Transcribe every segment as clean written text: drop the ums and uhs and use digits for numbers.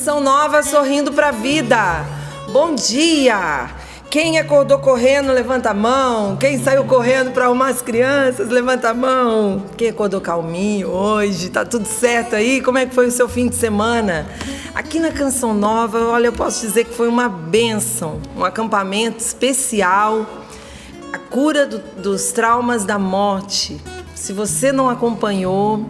Canção Nova, sorrindo pra vida. Bom dia! Quem acordou correndo, levanta a mão. Quem saiu correndo para arrumar as crianças, levanta a mão. Quem acordou calminho hoje, tá tudo certo aí? Como é que foi o seu fim de semana? Aqui na Canção Nova, olha, eu posso dizer que foi uma bênção, um acampamento especial, a cura dos traumas da morte. Se você não acompanhou,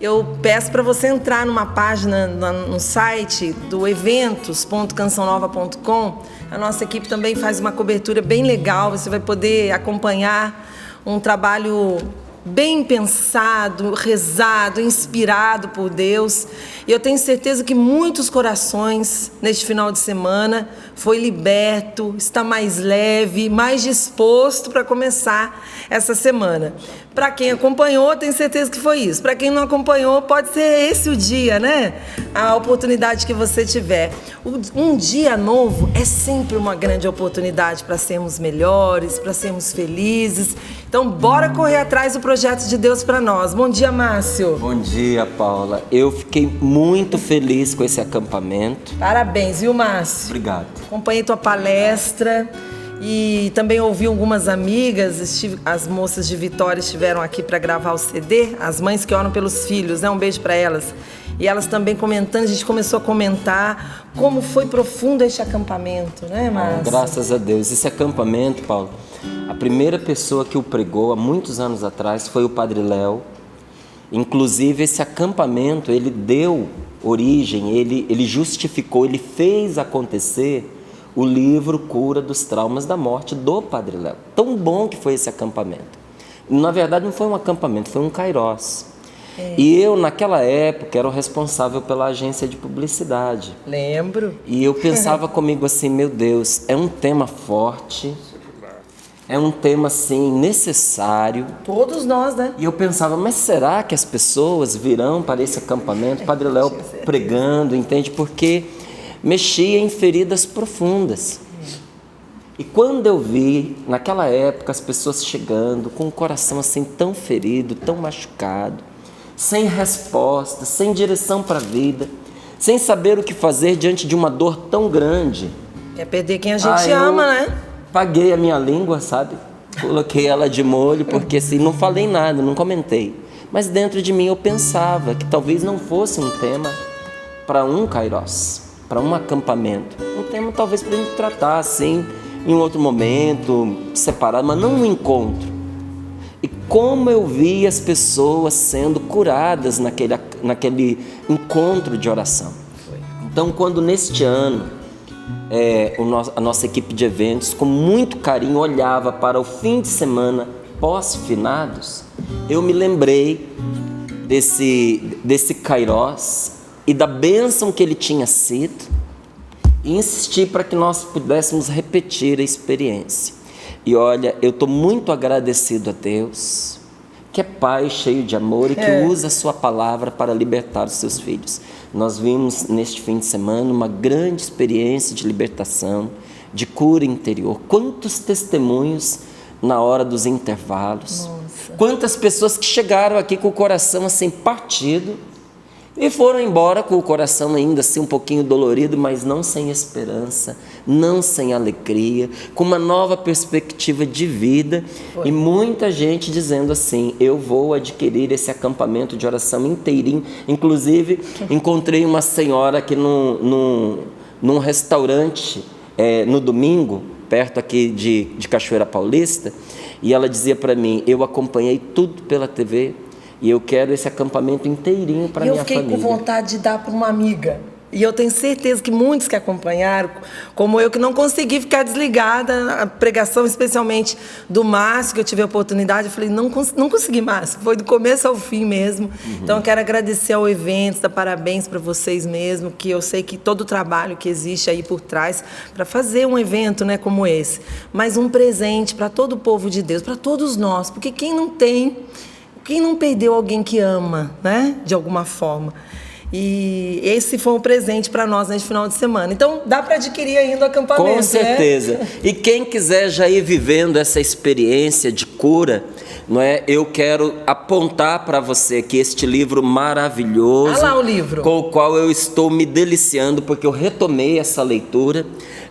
eu peço para você entrar numa página no site do eventos.cançãonova.com. A nossa equipe também faz uma cobertura bem legal. Você vai poder acompanhar um trabalho bem pensado, rezado, inspirado por Deus. E eu tenho certeza que muitos corações neste final de semana foi liberto, está mais leve, mais disposto para começar essa semana. Para quem acompanhou, tenho certeza que foi isso. Para quem não acompanhou, pode ser esse o dia, né? A oportunidade que você tiver. Um dia novo é sempre uma grande oportunidade para sermos melhores, para sermos felizes. Então, bora correr atrás do projeto de Deus para nós. Bom dia, Márcio. Bom dia, Paula. Eu fiquei muito feliz com esse acampamento. Parabéns, viu, Márcio? Obrigado. Acompanhei tua palestra e também ouvi algumas amigas. As moças de Vitória estiveram aqui para gravar o CD, as mães que oram pelos filhos, né? Um beijo para elas. E elas também comentando, a gente começou a comentar como foi profundo este acampamento, né, Márcio? Graças a Deus. Esse acampamento, Paulo, a primeira pessoa que o pregou há muitos anos atrás foi o Padre Léo. Inclusive, esse acampamento, ele deu origem, ele justificou, ele fez acontecer o livro Cura dos Traumas da Morte do Padre Léo. Tão bom que foi esse acampamento. Na verdade, não foi um acampamento, foi um kairós. E eu, naquela época, era o responsável pela agência de publicidade. Lembro. E eu pensava comigo assim, meu Deus, é um tema forte, é um tema, assim, necessário. Todos nós, né? E eu pensava, mas será que as pessoas virão para esse acampamento? Padre Léo pregando, entende? Porque mexia em feridas profundas. E quando eu vi, naquela época, as pessoas chegando com o coração assim tão ferido, tão machucado, sem resposta, sem direção para a vida, sem saber o que fazer diante de uma dor tão grande. Quer perder quem a gente ama, né? Paguei a minha língua, sabe? Coloquei ela de molho, porque assim, não falei nada, não comentei. Mas dentro de mim eu pensava que talvez não fosse um tema para um kairós, para um acampamento. Um tema talvez para a gente tratar assim, em outro momento, separado, mas não um encontro. E como eu vi as pessoas sendo curadas naquele encontro de oração. Então, quando neste ano, a nossa equipe de eventos, com muito carinho, olhava para o fim de semana pós-finados, eu me lembrei desse kairós e da bênção que ele tinha sido e insisti para que nós pudéssemos repetir a experiência. E olha, eu estou muito agradecido a Deus, que é Pai cheio de amor e que usa a sua palavra para libertar os seus filhos. Nós vimos neste fim de semana uma grande experiência de libertação, de cura interior. Quantos testemunhos na hora dos intervalos. Nossa. Quantas pessoas que chegaram aqui com o coração assim partido e foram embora com o coração ainda assim um pouquinho dolorido, mas não sem esperança, não sem alegria, com uma nova perspectiva de vida. E muita gente dizendo assim, eu vou adquirir esse acampamento de oração inteirinho. Inclusive, encontrei uma senhora aqui num restaurante no domingo, perto aqui de Cachoeira Paulista, e ela dizia para mim, eu acompanhei tudo pela TV, e eu quero esse acampamento inteirinho para minha família. E eu fiquei com vontade de dar para uma amiga. E eu tenho certeza que muitos que acompanharam, como eu, que não consegui ficar desligada, a pregação especialmente do Márcio, que eu tive a oportunidade, eu falei, não consegui, Márcio, foi do começo ao fim mesmo. Então eu quero agradecer ao evento, dar parabéns para vocês mesmo, que eu sei que todo o trabalho que existe aí por trás para fazer um evento, né, como esse, mas um presente para todo o povo de Deus, para todos nós, porque quem não perdeu alguém que ama, né, de alguma forma. E esse foi um presente para nós neste final de semana. Então, dá para adquirir ainda o acampamento, Com certeza. Né? E quem quiser já ir vivendo essa experiência de cura, não é? Eu quero apontar para você aqui este livro maravilhoso. Olha lá o livro. Com o qual eu estou me deliciando, porque eu retomei essa leitura.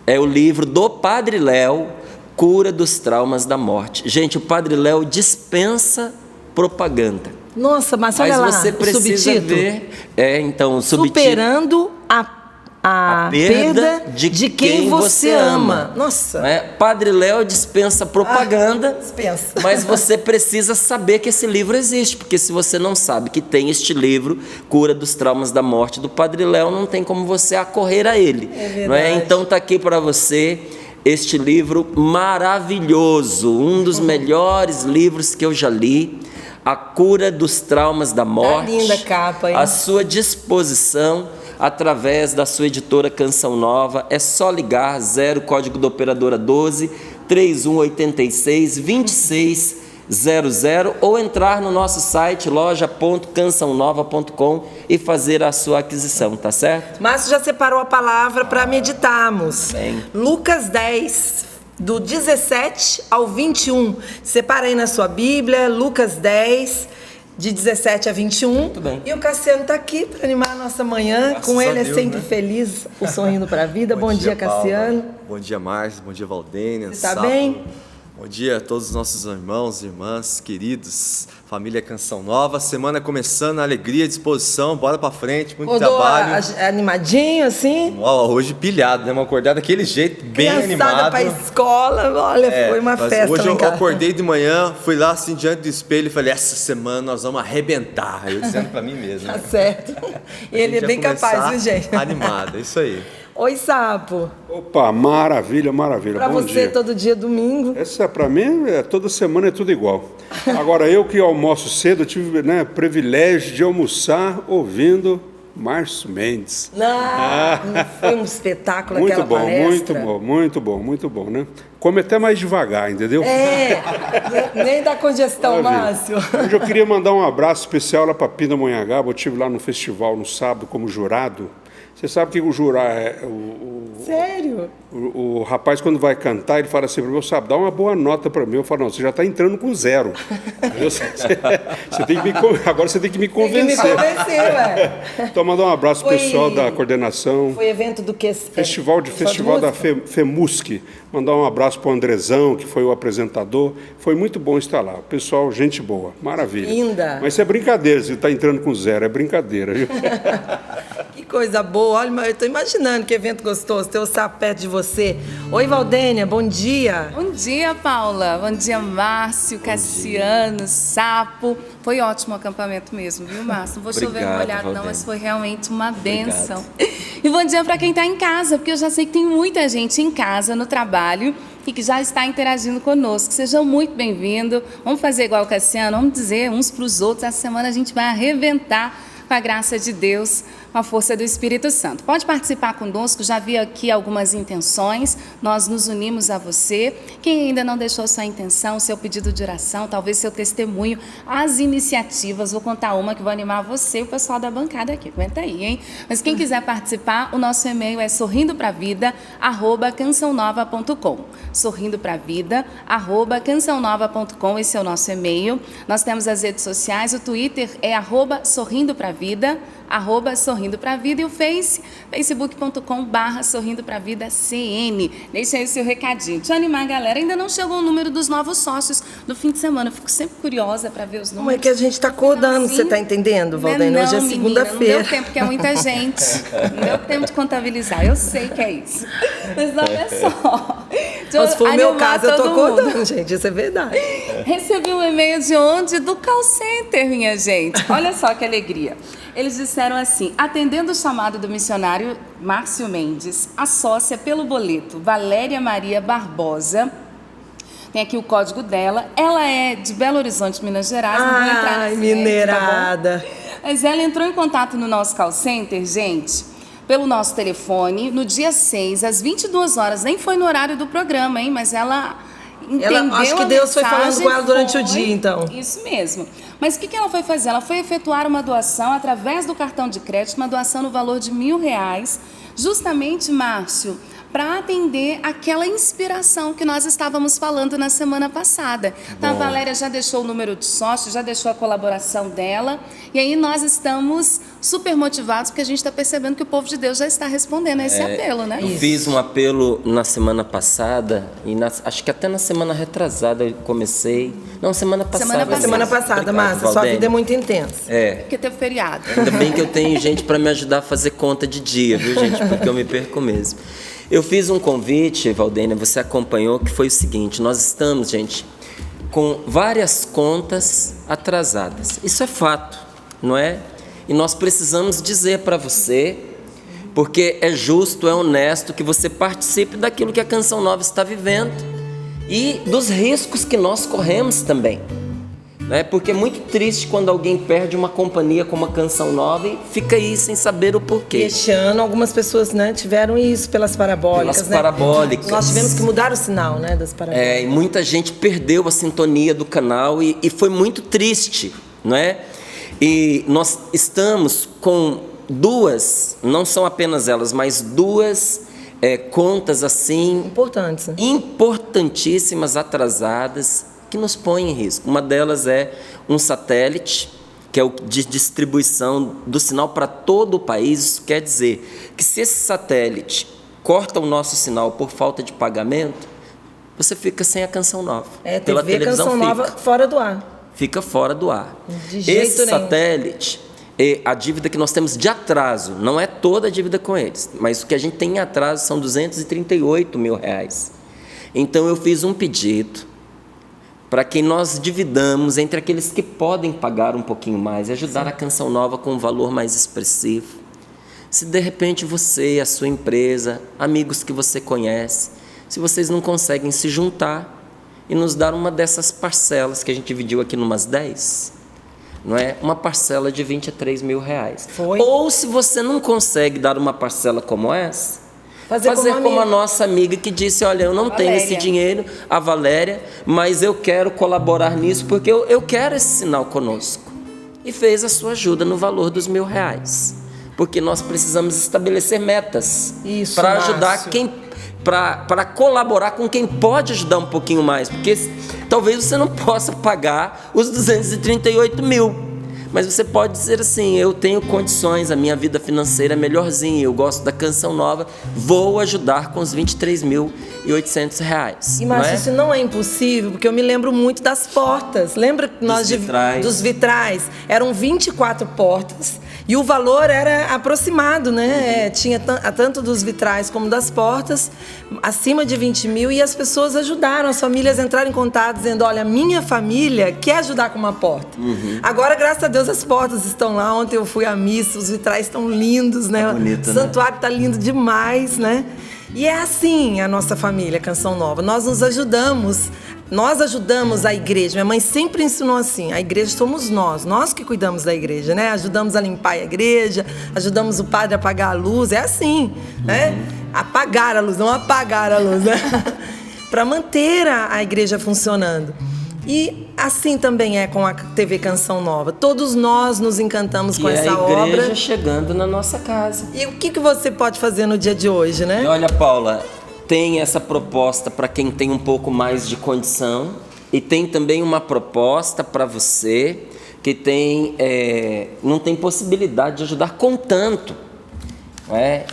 É o livro do Padre Léo, Cura dos Traumas da Morte. Gente, o Padre Léo dispensa propaganda. Nossa, mas olha lá, mas você precisa ver. Então, superando a perda de quem você ama. Nossa. Padre Léo dispensa propaganda, dispensa. Mas você precisa saber que esse livro existe, porque se você não sabe que tem este livro, Cura dos Traumas da Morte, do Padre Léo, não tem como você acorrer a ele. Não é? Então está aqui para você este livro maravilhoso, um dos melhores livros que eu já li. A Cura dos Traumas da Morte, linda capa, hein? À sua disposição através da sua editora Canção Nova. É só ligar 0 código da operadora 12 3186 2600 ou entrar no nosso site loja.cançãonova.com e fazer a sua aquisição, tá certo? Márcio já separou a palavra para meditarmos. Bem. Lucas 10, do 17 ao 21. Separa aí na sua Bíblia, Lucas 10, de 17 a 21. Muito bem. E o Cassiano está aqui para animar a nossa manhã. Graças Com ele a Deus, é sempre né? feliz, o Sorrindo para a Vida. Bom dia, Cassiano. Paula. Bom dia, Márcio. Bom dia, Valdênia. Você tá bem? Bom dia a todos os nossos irmãos, irmãs, queridos, família Canção Nova. Semana começando, alegria, disposição, bora pra frente, muito trabalho. Animadinho, assim? Hoje pilhado, né? Vamos acordar daquele jeito, bem animado. Pra escola, olha, foi uma festa. Hoje eu acordei de manhã, fui lá assim diante do espelho e falei, essa semana nós vamos arrebentar. Eu dizendo pra mim mesmo. Tá certo. Ele é bem capaz, viu, gente? Animado, é isso aí. Oi, Sapo. Opa, maravilha, maravilha. Pra Bom você, dia. todo dia domingo. Essa, pra mim, toda semana é tudo igual. Agora, eu que almoço cedo, eu tive privilégio de almoçar ouvindo Márcio Mendes. Não foi um espetáculo Muito aquela bom, palestra. muito bom, né? Come até mais devagar, entendeu? Nem dá congestão, Márcio. Hoje eu queria mandar um abraço especial lá para Pindamonhangaba. Eu estive lá no festival no sábado como jurado. Você sabe que o jurado é Sério? O rapaz, quando vai cantar, ele fala assim para mim, sabe, dá uma boa nota para mim. Eu falo, não, você já está entrando com 0. Agora você tem que me convencer. Tem que me convencer, ué. Então, mandar um abraço pro pessoal da coordenação. Foi evento do que? Festival da FEMUSC. Mandar um abraço para o Andrezão, que foi o apresentador. Foi muito bom estar lá. Pessoal, gente boa, maravilha. Linda. Mas isso é brincadeira, você está entrando com 0, é brincadeira, viu? Que coisa boa. Olha, eu estou imaginando que evento gostoso, ter o Sapo perto de você. Oi, Valdênia, bom dia. Bom dia, Paula. Bom dia, Márcio, Cassiano, Sapo. Foi ótimo o acampamento mesmo, viu, Márcio? Não vou chover no molhado, não, mas foi realmente uma bênção. E bom dia para quem está em casa, porque eu já sei que tem muita gente em casa, no trabalho, e que já está interagindo conosco. Sejam muito bem-vindos. Vamos fazer igual o Cassiano, vamos dizer uns para os outros. Essa semana a gente vai arrebentar com a graça de Deus, com a força do Espírito Santo. Pode participar conosco, já vi aqui algumas intenções, nós nos unimos a você. Quem ainda não deixou sua intenção, seu pedido de oração, talvez seu testemunho, as iniciativas, vou contar uma que vai animar você e o pessoal da bancada aqui, aguenta aí, hein? Mas quem quiser participar, o nosso e-mail é sorrindopravida@cançãonova.com. sorrindopravida@cançãonova.com, esse é o nosso e-mail. Nós temos as redes sociais, o Twitter é @sorrindopravida, @sorrindo pra vida, e o facebook.com/sorrindopravida.cn. Deixa aí o seu recadinho. Deixa eu animar a galera. Ainda não chegou o número dos novos sócios do fim de semana. Eu fico sempre curiosa para ver os números. Como é que a gente está acordando, assim, você está entendendo, Valdênia? Hoje é segunda-feira. Não deu tempo, porque é muita gente. Não deu tempo de contabilizar. Eu sei que é isso. Mas olha só. Mas se for o meu caso, eu estou acordando, gente. Isso é verdade. Recebi um e-mail de onde? Do call center, minha gente. Olha só que alegria. Eles disseram assim: atendendo o chamado do missionário Márcio Mendes, a sócia pelo boleto Valéria Maria Barbosa, tem aqui o código dela, ela é de Belo Horizonte, Minas Gerais, não vou entrar nesse mineirada. Tá, mas ela entrou em contato no nosso call center, gente, pelo nosso telefone, no dia 6, às 22 horas, nem foi no horário do programa, hein, mas ela entendeu Acho que a Deus foi falando mensagem, com ela durante o dia, então. Isso mesmo. Mas o que ela foi fazer? Ela foi efetuar uma doação através do cartão de crédito, uma doação no valor de R$1.000, justamente, Márcio, para atender aquela inspiração que nós estávamos falando na semana passada. Então, a Valéria já deixou o número de sócio, já deixou a colaboração dela, e aí nós estamos super motivados, porque a gente está percebendo que o povo de Deus já está respondendo a esse apelo, né? Eu fiz um apelo na semana passada, e acho que até na semana retrasada eu comecei. Não, semana passada. Semana passada, Márcia, sua vida é muito intensa. Porque teve feriado. Ainda bem que eu tenho gente para me ajudar a fazer conta de dia, viu, gente? Porque eu me perco mesmo. Eu fiz um convite, Valdênia, você acompanhou, que foi o seguinte: nós estamos, gente, com várias contas atrasadas. Isso é fato, não é? E nós precisamos dizer para você, porque é justo, é honesto que você participe daquilo que a Canção Nova está vivendo e dos riscos que nós corremos também. Porque é muito triste quando alguém perde uma companhia como a Canção Nova e fica aí sem saber o porquê. Este ano, algumas pessoas, tiveram isso pelas parabólicas. Parabólicas. Nós tivemos que mudar o sinal, das parabólicas. E muita gente perdeu a sintonia do canal e foi muito triste, não é? E nós estamos com duas, não são apenas elas, mas duas contas assim... Importantes. Importantíssimas, atrasadas, que nos põe em risco. Uma delas é um satélite, que é o de distribuição do sinal para todo o país. Isso quer dizer que se esse satélite corta o nosso sinal por falta de pagamento, você fica sem a Canção Nova. Pela televisão Canção Nova fora do ar. Fica fora do ar. De jeito esse nenhum. Satélite, a dívida que nós temos de atraso, não é toda a dívida com eles, mas o que a gente tem em atraso são R$238 mil. Então eu fiz um pedido para que nós dividamos entre aqueles que podem pagar um pouquinho mais e ajudar a Canção Nova com um valor mais expressivo. Se de repente você e a sua empresa, amigos que você conhece, se vocês não conseguem se juntar e nos dar uma dessas parcelas que a gente dividiu aqui numas 10, não é? Uma parcela de R$23 mil. Foi. Ou se você não consegue dar uma parcela como essa, fazer como a nossa amiga que disse: olha, eu não tenho esse dinheiro, a Valéria, mas eu quero colaborar nisso porque eu quero esse sinal conosco. E fez a sua ajuda no valor dos R$1.000. Porque nós precisamos estabelecer metas para ajudar para colaborar com quem pode ajudar um pouquinho mais. Porque talvez você não possa pagar os 238 mil. Mas você pode dizer assim: eu tenho condições, a minha vida financeira é melhorzinha, eu gosto da Canção Nova, vou ajudar com os R$23.800. E Márcio, isso não é impossível, porque eu me lembro muito das portas. Lembra que dos vitrais? Eram 24 portas e o valor era aproximado, né? Tinha tanto dos vitrais como das portas, acima de 20 mil, e as pessoas ajudaram, as famílias entraram em contato dizendo: olha, minha família quer ajudar com uma porta. Agora, graças a Deus, as portas estão lá. Ontem eu fui à missa, os vitrais estão lindos, né? Bonito, o santuário está lindo demais, né? E é assim a nossa família, Canção Nova. Nós nos ajudamos, nós ajudamos a igreja. Minha mãe sempre ensinou assim: a igreja somos nós que cuidamos da igreja, né? Ajudamos a limpar a igreja, ajudamos o padre a apagar a luz, é assim, né? Apagar a luz, não apagar a luz, né? Para manter a igreja funcionando. E assim também é com a TV Canção Nova. Todos nós nos encantamos com essa obra. E a igreja chegando na nossa casa. E o que você pode fazer no dia de hoje, né? E olha, Paula, tem essa proposta para quem tem um pouco mais de condição, e tem também uma proposta para você que não tem possibilidade de ajudar com tanto.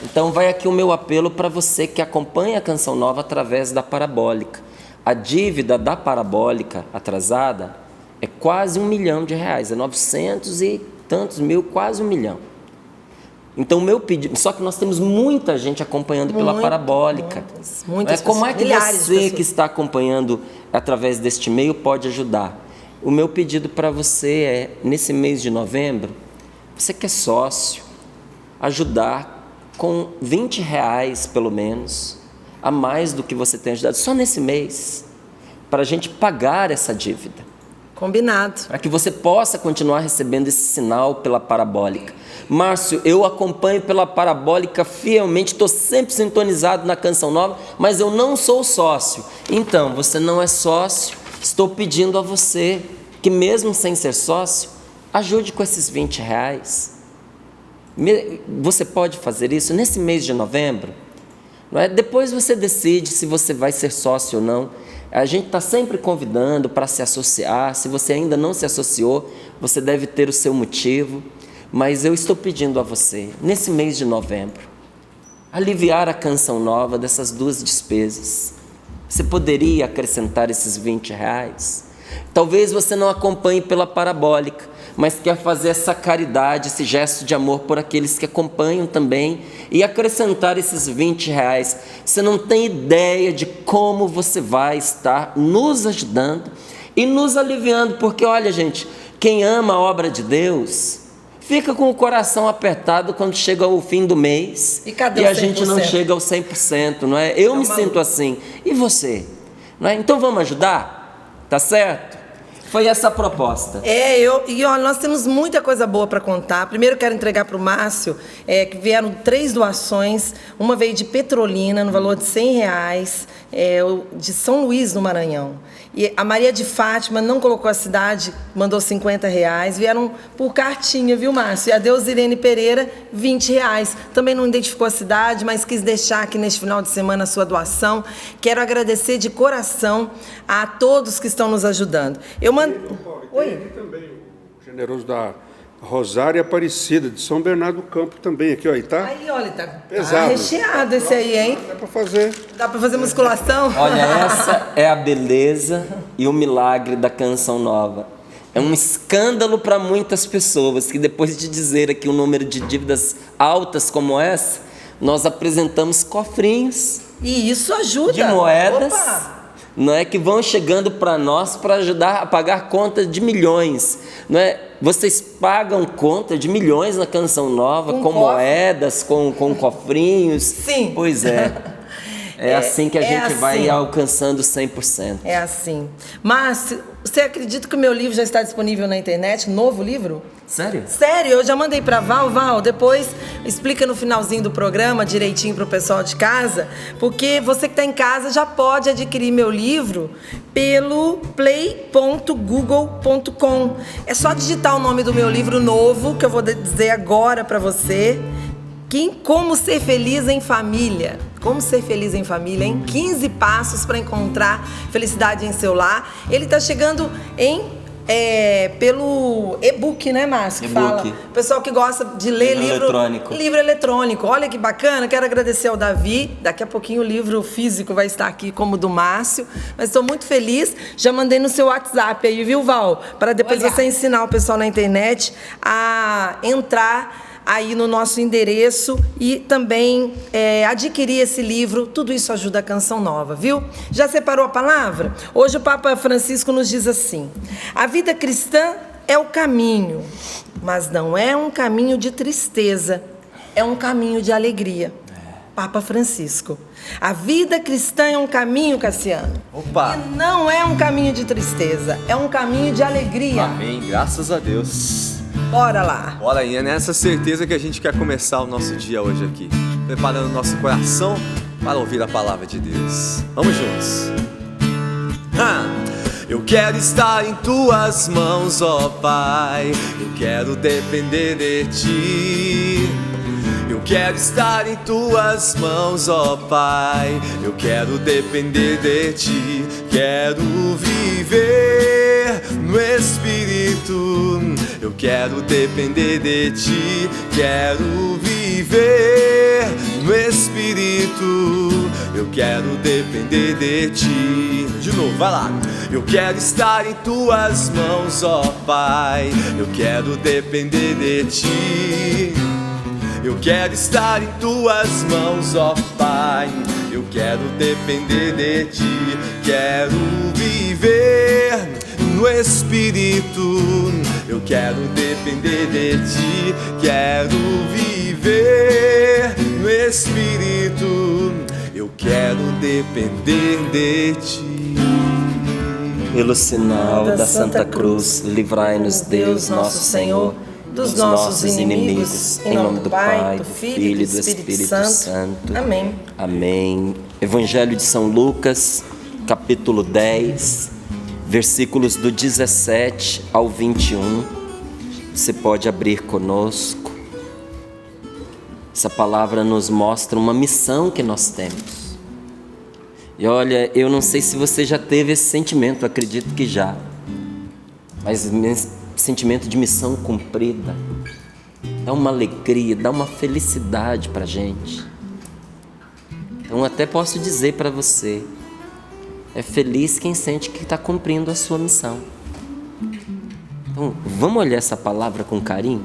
Então vai aqui o meu apelo para você que acompanha a Canção Nova através da Parabólica. A dívida da Parabólica atrasada é quase R$1 milhão, é 900 e tantos mil, quase R$1 milhão. Então o meu pedido, só que nós temos muita gente acompanhando pela Parabólica. Muitas como é que você que está acompanhando através deste meio pode ajudar? O meu pedido para você é, nesse mês de novembro, você que é sócio, ajudar com R$20 pelo menos, a mais do que você tem ajudado, só nesse mês, para a gente pagar essa dívida. Combinado. Para que você possa continuar recebendo esse sinal pela parabólica. Márcio, eu acompanho pela parabólica fielmente, estou sempre sintonizado na Canção Nova, mas eu não sou sócio. Então, você não é sócio, estou pedindo a você que mesmo sem ser sócio, ajude com esses R$20. Você pode fazer isso nesse mês de novembro? Não é? Depois você decide se você vai ser sócio ou não. A gente está sempre convidando para se associar. Se você ainda não se associou, você deve ter o seu motivo. Mas eu estou pedindo a você, nesse mês de novembro, aliviar a Canção Nova dessas duas despesas. Você poderia acrescentar esses R$20? Talvez você não acompanhe pela parabólica, mas quer fazer essa caridade, esse gesto de amor por aqueles que acompanham também e acrescentar esses R$20. Você não tem ideia de como você vai estar nos ajudando e nos aliviando, porque olha, gente, quem ama a obra de Deus fica com o coração apertado quando chega o fim do mês e a gente não chega ao 100%, não é? Eu me sinto assim. E você? Não é? Então vamos ajudar? Tá certo? Foi essa a proposta. Olha, nós temos muita coisa boa para contar. Primeiro quero entregar para o Márcio, que vieram 3 doações. Uma veio de Petrolina, no valor de R$100, de São Luís, no Maranhão. E a Maria de Fátima não colocou a cidade, mandou R$50. Vieram por cartinha, viu, Márcio? E a Deus Irene Pereira, R$20. Também não identificou a cidade, mas quis deixar aqui neste final de semana a sua doação. Quero agradecer de coração a todos que estão nos ajudando. Oi. Aqui também o generoso da Rosária Aparecida, de São Bernardo do Campo também, aqui, ó, e tá? Aí, olha, tá pesado. Recheado esse aí, hein? Dá pra fazer musculação? Olha, essa é a beleza e o milagre da Canção Nova. É um escândalo para muitas pessoas que depois de dizer aqui um número de dívidas altas como essa, nós apresentamos cofrinhos. E isso ajuda. De moedas. Opa! Não é, que vão chegando para nós para ajudar a pagar conta de milhões, não é? Vocês pagam conta de milhões na Canção Nova com moedas, com cofrinhos. Sim. Pois é. É assim que a gente vai alcançando 100%. É assim. Mas você acredita que o meu livro já está disponível na internet? Novo livro? Sério? Sério, eu já mandei para Val, depois explica no finalzinho do programa direitinho para o pessoal de casa, porque você que está em casa já pode adquirir meu livro pelo play.google.com. É só digitar o nome do meu livro novo, que eu vou dizer agora para você. Como ser feliz em família. Como ser feliz em família, em 15 passos para encontrar felicidade em seu lar. Ele está chegando pelo e-book, né, Márcio? Fala. O pessoal que gosta de ler livro eletrônico. Olha que bacana, quero agradecer ao Davi. Daqui a pouquinho o livro físico vai estar aqui, como o do Márcio. Mas estou muito feliz. Já mandei no seu WhatsApp aí, viu, Val? Para depois você ensinar o pessoal na internet a entrar aí no nosso endereço e também adquirir esse livro. Tudo isso ajuda a Canção Nova, viu? Já separou a palavra? Hoje o Papa Francisco nos diz assim: a vida cristã é o caminho, mas não é um caminho de tristeza, é um caminho de alegria. Papa Francisco. A vida cristã é um caminho, Cassiano. Opa! E não é um caminho de tristeza, é um caminho de alegria. Amém, graças a Deus. Bora lá. Bora aí, é nessa certeza que a gente quer começar o nosso dia hoje aqui, preparando o nosso coração para ouvir a palavra de Deus. Vamos juntos. Eu quero estar em tuas mãos, ó Pai. Eu quero depender de ti. Eu quero estar em tuas mãos, ó Pai. Eu quero depender de ti. Quero viver no Espírito. Eu quero depender de ti. Quero viver no Espírito. Eu quero depender de ti. De novo, vai lá. Eu quero estar em tuas mãos, ó Pai. Eu quero depender de ti. Eu quero estar em tuas mãos, ó Pai. Eu quero depender de ti. Quero viver no Espírito. Eu quero depender de ti. Quero viver no Espírito. Eu quero depender de ti. Pelo sinal da Santa Cruz, livrai-nos, Deus nosso Senhor, dos nossos inimigos. Em nome do Pai, do Filho e do Espírito Santo. Amém. Amém. Evangelho de São Lucas, capítulo 10, versículos do 17 ao 21. Você pode abrir conosco. Essa palavra nos mostra uma missão que nós temos. E olha, eu não sei se você já teve esse sentimento, acredito que já. Mas sentimento de missão cumprida dá uma alegria, dá uma felicidade para a gente. Então até posso dizer para você, é feliz quem sente que está cumprindo a sua missão. Então vamos olhar essa palavra com carinho?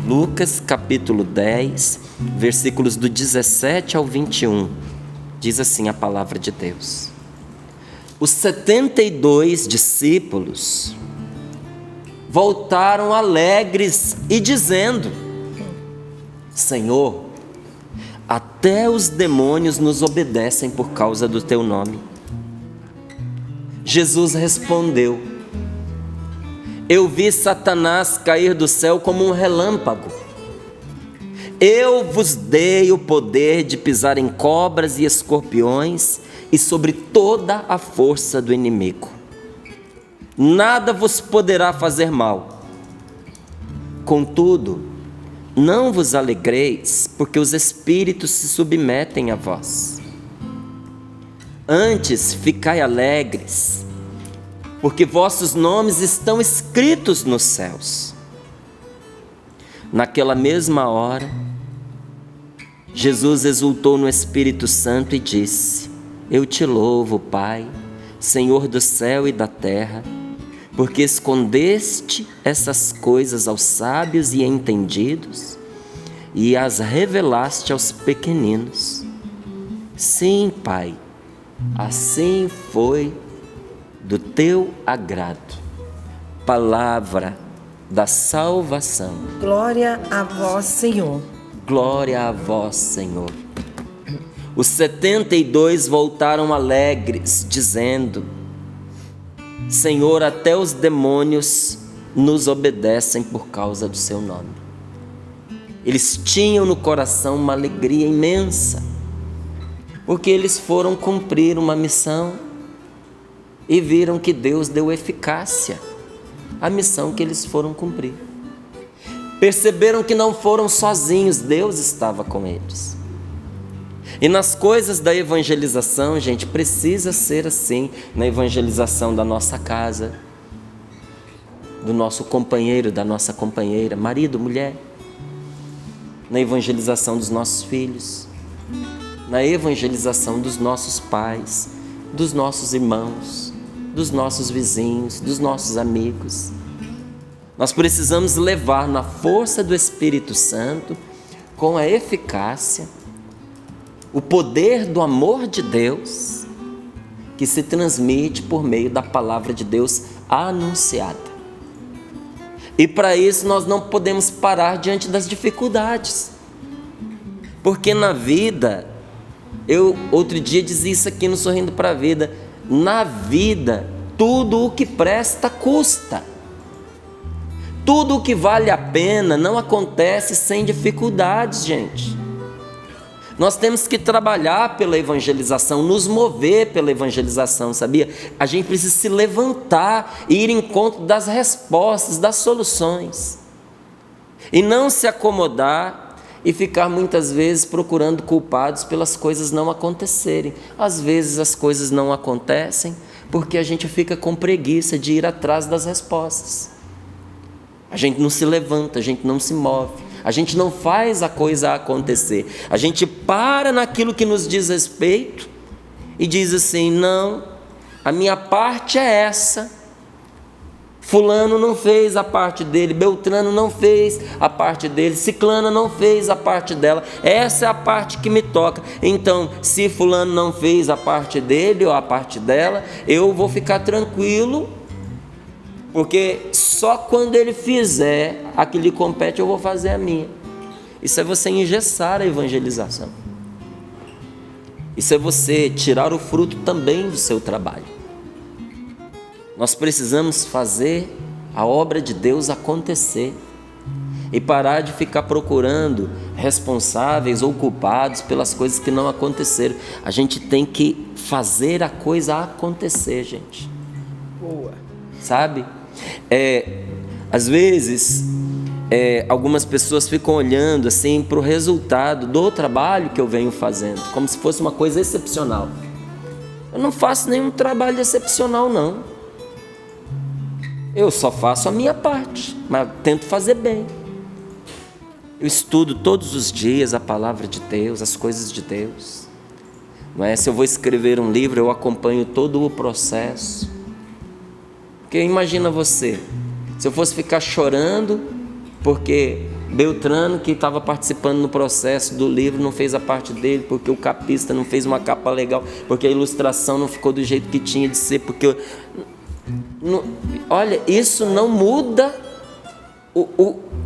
Lucas capítulo 10, versículos do 17 ao 21. Diz assim a palavra de Deus: Os 72 discípulos voltaram alegres e dizendo: Senhor, até os demônios nos obedecem por causa do teu nome. Jesus respondeu: Eu vi Satanás cair do céu como um relâmpago. Eu vos dei o poder de pisar em cobras e escorpiões e sobre toda a força do inimigo. Nada vos poderá fazer mal. Contudo, não vos alegreis, porque os espíritos se submetem a vós. Antes, ficai alegres, porque vossos nomes estão escritos nos céus. Naquela mesma hora, Jesus exultou no Espírito Santo e disse: Eu te louvo, Pai, Senhor do céu e da terra, porque escondeste essas coisas aos sábios e entendidos e as revelaste aos pequeninos. Sim, Pai, assim foi do teu agrado. Palavra da salvação. Glória a vós, Senhor. Glória a vós, Senhor. Os 72 voltaram alegres, dizendo: Senhor, até os demônios nos obedecem por causa do seu nome. Eles tinham no coração uma alegria imensa, porque eles foram cumprir uma missão e viram que Deus deu eficácia à missão que eles foram cumprir. Perceberam que não foram sozinhos, Deus estava com eles. E nas coisas da evangelização, gente, precisa ser assim, na evangelização da nossa casa, do nosso companheiro, da nossa companheira, marido, mulher, na evangelização dos nossos filhos, na evangelização dos nossos pais, dos nossos irmãos, dos nossos vizinhos, dos nossos amigos. Nós precisamos levar na força do Espírito Santo, com a eficácia, o poder do amor de Deus, que se transmite por meio da palavra de Deus anunciada. E para isso nós não podemos parar diante das dificuldades, porque na vida, eu outro dia dizia isso aqui no Sorrindo para a Vida, na vida tudo o que presta custa. Tudo o que vale a pena não acontece sem dificuldades, gente. Nós temos que trabalhar pela evangelização, nos mover pela evangelização, sabia? A gente precisa se levantar e ir em encontro das respostas, das soluções. E não se acomodar e ficar muitas vezes procurando culpados pelas coisas não acontecerem. Às vezes as coisas não acontecem porque a gente fica com preguiça de ir atrás das respostas. A gente não se levanta, a gente não se move, a gente não faz a coisa acontecer. A gente para naquilo que nos diz respeito e diz assim: não, a minha parte é essa. Fulano não fez a parte dele, Beltrano não fez a parte dele, Ciclana não fez a parte dela, essa é a parte que me toca. Então, se fulano não fez a parte dele ou a parte dela, eu vou ficar tranquilo, porque só quando ele fizer a que lhe compete eu vou fazer a minha. Isso é você engessar a evangelização. Isso é você tirar o fruto também do seu trabalho. Nós precisamos fazer a obra de Deus acontecer e parar de ficar procurando responsáveis ou culpados pelas coisas que não aconteceram. A gente tem que fazer a coisa acontecer, gente. Boa. Sabe? Às vezes, algumas pessoas ficam olhando assim para o resultado do trabalho que eu venho fazendo, como se fosse uma coisa excepcional. Eu não faço nenhum trabalho excepcional, não. Eu só faço a minha parte, mas tento fazer bem. Eu estudo todos os dias a palavra de Deus, as coisas de Deus. Não é? Se eu vou escrever um livro, eu acompanho todo o processo. Porque imagina você, se eu fosse ficar chorando porque Beltrano, que estava participando no processo do livro, não fez a parte dele, porque o capista não fez uma capa legal, porque a ilustração não ficou do jeito que tinha de ser, porque... Olha, isso não muda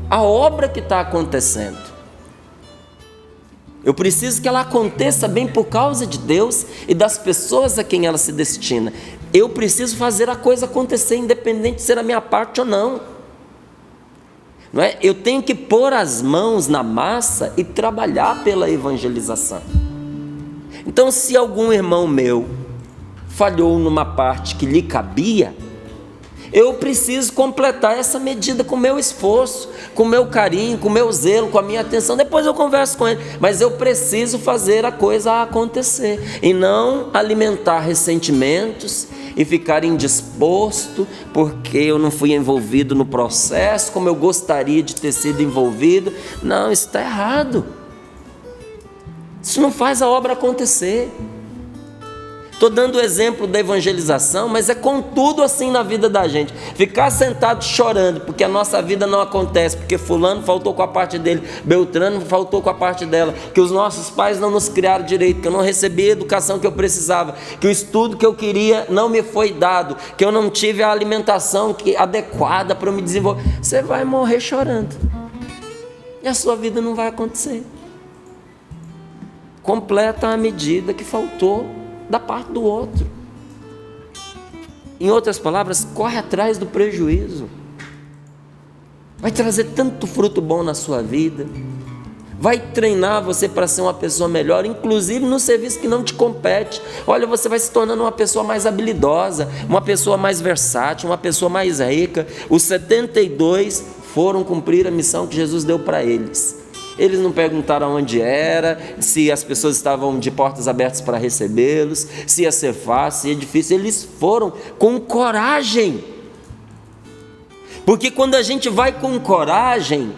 a obra que está acontecendo. Eu preciso que ela aconteça bem por causa de Deus e das pessoas a quem ela se destina. Eu preciso fazer a coisa acontecer, independente de ser a minha parte ou não. Não é? Eu tenho que pôr as mãos na massa e trabalhar pela evangelização. Então, se algum irmão meu falhou numa parte que lhe cabia, eu preciso completar essa medida com o meu esforço, com o meu carinho, com o meu zelo, com a minha atenção. Depois eu converso com ele, mas eu preciso fazer a coisa acontecer e não alimentar ressentimentos e ficar indisposto porque eu não fui envolvido no processo como eu gostaria de ter sido envolvido. Não, isso está errado. Isso não faz a obra acontecer. Estou dando o exemplo da evangelização, mas é com tudo assim na vida da gente. Ficar sentado chorando porque a nossa vida não acontece, porque fulano faltou com a parte dele, Beltrano faltou com a parte dela, que os nossos pais não nos criaram direito, que eu não recebi a educação que eu precisava, que o estudo que eu queria não me foi dado, que eu não tive a alimentação adequada para me desenvolver. Você vai morrer chorando e a sua vida não vai acontecer. Completa a medida que faltou da parte do outro. Em outras palavras, corre atrás do prejuízo. Vai trazer tanto fruto bom na sua vida. Vai treinar você para ser uma pessoa melhor, inclusive no serviço que não te compete. Olha, você vai se tornando uma pessoa mais habilidosa, uma pessoa mais versátil, uma pessoa mais rica. Os 72 foram cumprir a missão que Jesus deu para eles. Eles não perguntaram onde era, se as pessoas estavam de portas abertas para recebê-los, se ia ser fácil, se ia difícil. Eles foram com coragem. Porque quando a gente vai com coragem,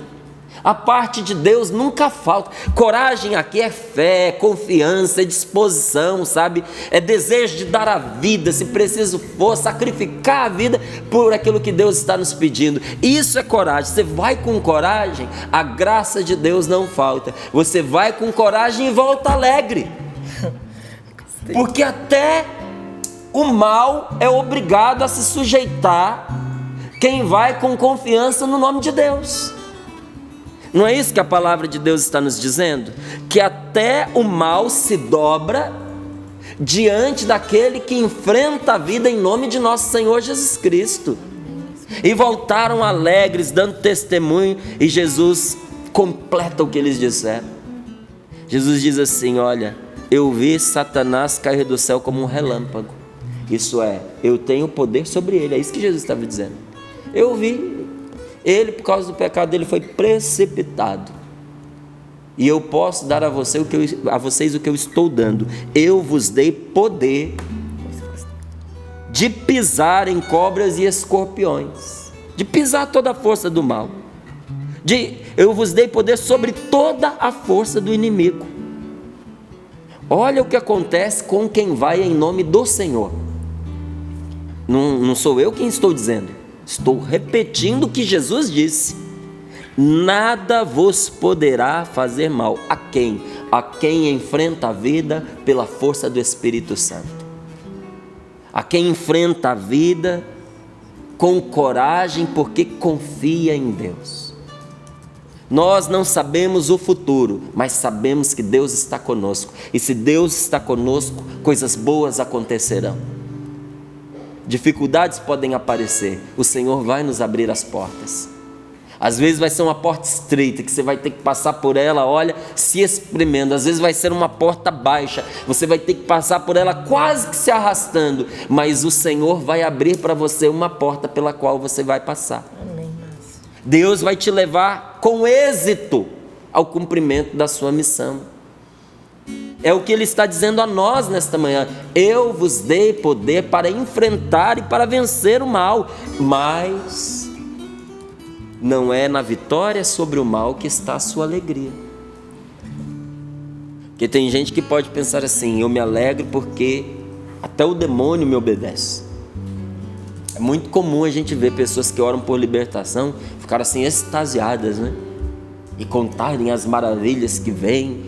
a parte de Deus nunca falta. Coragem aqui é fé, é confiança, é disposição, sabe? É desejo de dar a vida, se preciso for, sacrificar a vida por aquilo que Deus está nos pedindo. Isso é coragem. Você vai com coragem, a graça de Deus não falta. Você vai com coragem e volta alegre. Porque até o mal é obrigado a se sujeitar quem vai com confiança no nome de Deus. Não é isso que a palavra de Deus está nos dizendo? Que até o mal se dobra diante daquele que enfrenta a vida em nome de nosso Senhor Jesus Cristo. E voltaram alegres, dando testemunho, e Jesus completa o que eles disseram. Jesus diz assim: olha, eu vi Satanás cair do céu como um relâmpago. Isso é, eu tenho poder sobre ele. É isso que Jesus estava dizendo. Eu vi. Ele, por causa do pecado dele, foi precipitado. E eu posso dar a vocês o que eu estou dando. Eu vos dei poder de pisar em cobras e escorpiões, de pisar toda a força do mal. Eu vos dei poder sobre toda a força do inimigo. Olha o que acontece com quem vai em nome do Senhor. Não sou eu quem estou dizendo. Estou repetindo o que Jesus disse: nada vos poderá fazer mal. A quem? A quem enfrenta a vida pela força do Espírito Santo. A quem enfrenta a vida com coragem, porque confia em Deus. Nós não sabemos o futuro, mas sabemos que Deus está conosco. E se Deus está conosco, coisas boas acontecerão. dificuldades podem aparecer, o Senhor vai nos abrir as portas. Às vezes vai ser uma porta estreita, que você vai ter que passar por ela, olha, se espremendo. Às vezes vai ser uma porta baixa, você vai ter que passar por ela quase que se arrastando. Mas o Senhor vai abrir para você uma porta pela qual você vai passar. Amém. Deus vai te levar com êxito ao cumprimento da sua missão. É o que Ele está dizendo a nós nesta manhã. Eu vos dei poder para enfrentar e para vencer o mal, mas não é na vitória sobre o mal que está a sua alegria. Porque tem gente que pode pensar assim: eu me alegro porque até o demônio me obedece. É muito comum a gente ver pessoas que oram por libertação ficar assim extasiadas, né? E contarem as maravilhas que vêm,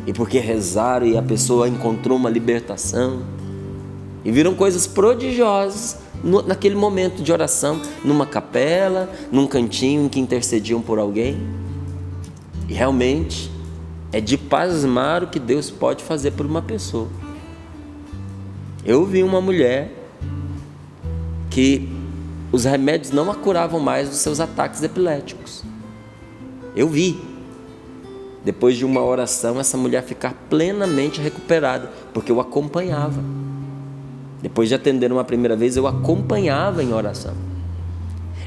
e porque rezaram e a pessoa encontrou uma libertação, e viram coisas prodigiosas naquele momento de oração, numa capela, num cantinho em que intercediam por alguém. E realmente é de pasmar o que Deus pode fazer por uma pessoa. Eu vi uma mulher que os remédios não a curavam mais dos seus ataques epiléticos. Eu vi, depois de uma oração, essa mulher ficar plenamente recuperada, porque eu acompanhava. Depois de atender uma primeira vez, eu acompanhava em oração.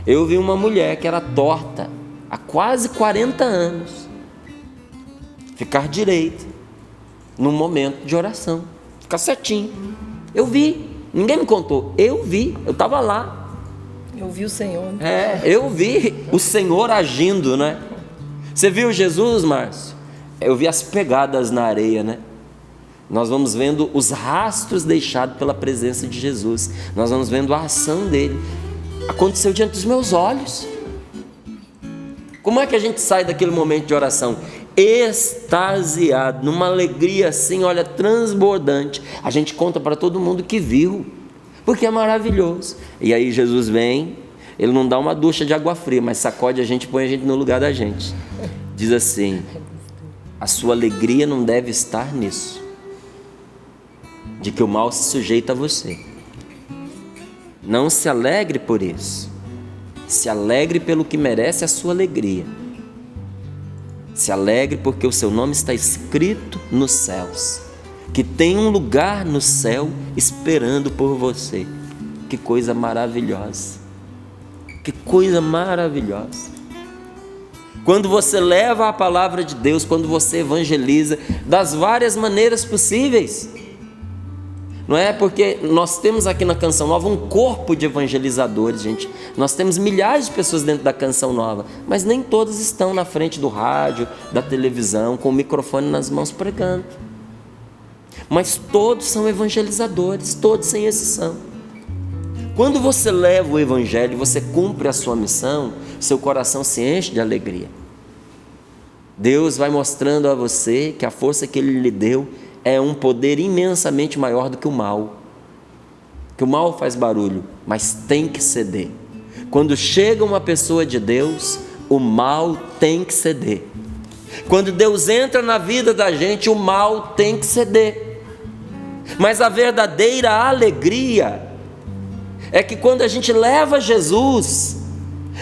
Eu vi uma mulher que era torta há quase 40 anos ficar direita num momento de oração, ficar certinho. Eu vi, ninguém me contou, eu vi, eu estava lá. Eu vi o Senhor. Eu vi o Senhor agindo, né? Você viu Jesus, Márcio? Eu vi as pegadas na areia, né? Nós vamos vendo os rastros deixados pela presença de Jesus. Nós vamos vendo a ação dele. Aconteceu diante dos meus olhos. Como é que a gente sai daquele momento de oração? Extasiado, numa alegria assim, olha, transbordante. A gente conta para todo mundo que viu, porque é maravilhoso. E aí Jesus vem, Ele não dá uma ducha de água fria, mas sacode a gente e põe a gente no lugar da gente. Diz assim: a sua alegria não deve estar nisso, de que o mal se sujeita a você. Não se alegre por isso. Se alegre pelo que merece a sua alegria. Se alegre porque o seu nome está escrito nos céus, que tem um lugar no céu esperando por você. Que coisa maravilhosa. Que coisa maravilhosa. Quando você leva a palavra de Deus, quando você evangeliza das várias maneiras possíveis, não é? Porque nós temos aqui na Canção Nova um corpo de evangelizadores, gente. Nós temos milhares de pessoas dentro da Canção Nova, mas nem todas estão na frente do rádio, da televisão, com o microfone nas mãos pregando. Mas todos são evangelizadores, todos sem exceção. Quando você leva o evangelho, você cumpre a sua missão, seu coração se enche de alegria. Deus vai mostrando a você que a força que Ele lhe deu é um poder imensamente maior do que o mal. Que o mal faz barulho, mas tem que ceder. Quando chega uma pessoa de Deus, o mal tem que ceder. Quando Deus entra na vida da gente, o mal tem que ceder. Mas a verdadeira alegria é que quando a gente leva Jesus,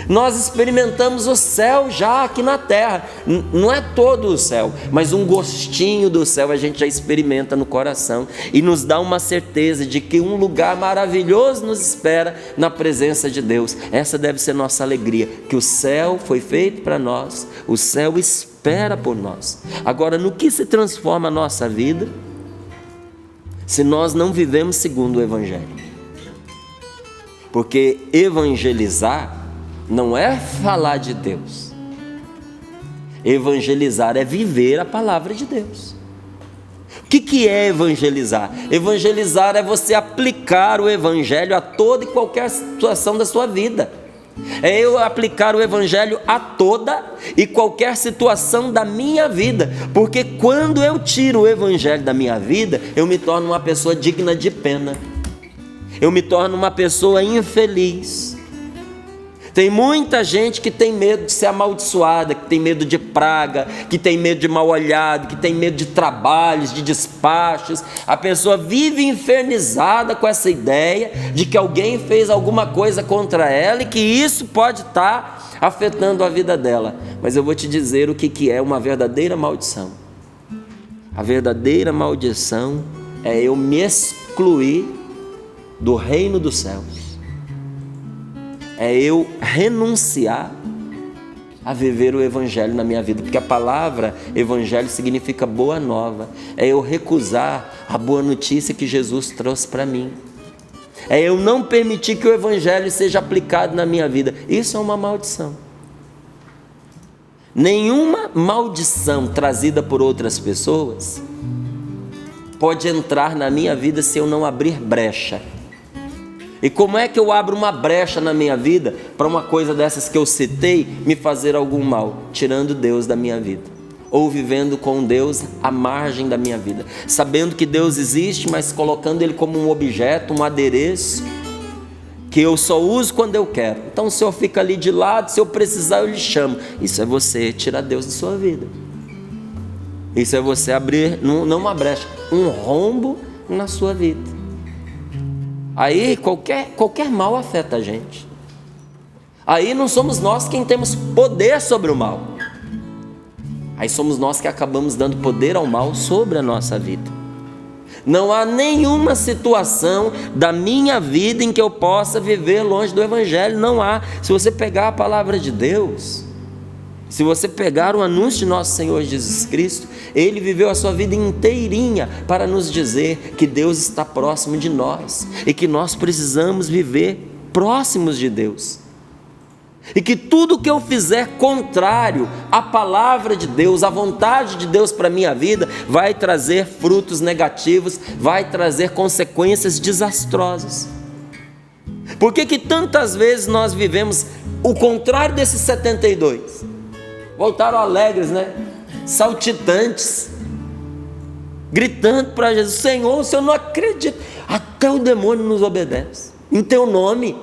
nós experimentamos o céu já aqui na terra. Não é todo o céu, mas um gostinho do céu a gente já experimenta no coração, e nos dá uma certeza de que um lugar maravilhoso nos espera na presença de Deus. Essa deve ser nossa alegria, que o céu foi feito para nós, o céu espera por nós. Agora, no que se transforma a nossa vida se nós não vivemos segundo o Evangelho? Porque evangelizar não é falar de Deus. Evangelizar é viver a palavra de Deus. O que é evangelizar? Evangelizar é você aplicar o Evangelho a toda e qualquer situação da sua vida. É eu aplicar o Evangelho a toda e qualquer situação da minha vida. Porque quando eu tiro o Evangelho da minha vida, eu me torno uma pessoa digna de pena. Eu me torno uma pessoa infeliz. Tem muita gente que tem medo de ser amaldiçoada, que tem medo de praga, que tem medo de mal olhado, que tem medo de trabalhos, de despachos. A pessoa vive infernizada com essa ideia de que alguém fez alguma coisa contra ela e que isso pode estar afetando a vida dela. Mas eu vou te dizer o que é uma verdadeira maldição. A verdadeira maldição é eu me excluir do reino dos céus. É eu renunciar a viver o evangelho na minha vida, porque a palavra evangelho significa boa nova. É eu recusar a boa notícia que Jesus trouxe para mim. É eu não permitir que o evangelho seja aplicado na minha vida. Isso é uma maldição. Nenhuma maldição trazida por outras pessoas pode entrar na minha vida se eu não abrir brecha. E como é que eu abro uma brecha na minha vida para uma coisa dessas que eu citei me fazer algum mal? Tirando Deus da minha vida, ou vivendo com Deus à margem da minha vida, sabendo que Deus existe, mas colocando Ele como um objeto, um adereço, que eu só uso quando eu quero. Então o Senhor fica ali de lado, se eu precisar eu lhe chamo. Isso é você tirar Deus da sua vida. Isso é você abrir, não uma brecha, um rombo na sua vida. Aí qualquer mal afeta a gente. Aí não somos nós quem temos poder sobre o mal. Aí somos nós que acabamos dando poder ao mal sobre a nossa vida. Não há nenhuma situação da minha vida em que eu possa viver longe do evangelho. Não há. Se você pegar a palavra de Deus, se você pegar o anúncio de nosso Senhor Jesus Cristo, Ele viveu a sua vida inteirinha para nos dizer que Deus está próximo de nós e que nós precisamos viver próximos de Deus. E que tudo que eu fizer contrário à palavra de Deus, à vontade de Deus para a minha vida, vai trazer frutos negativos, vai trazer consequências desastrosas. Por que tantas vezes nós vivemos o contrário desses 72? Voltaram alegres, né? Saltitantes, gritando para Jesus: Senhor, o Senhor não acredita, até o demônio nos obedece em teu nome.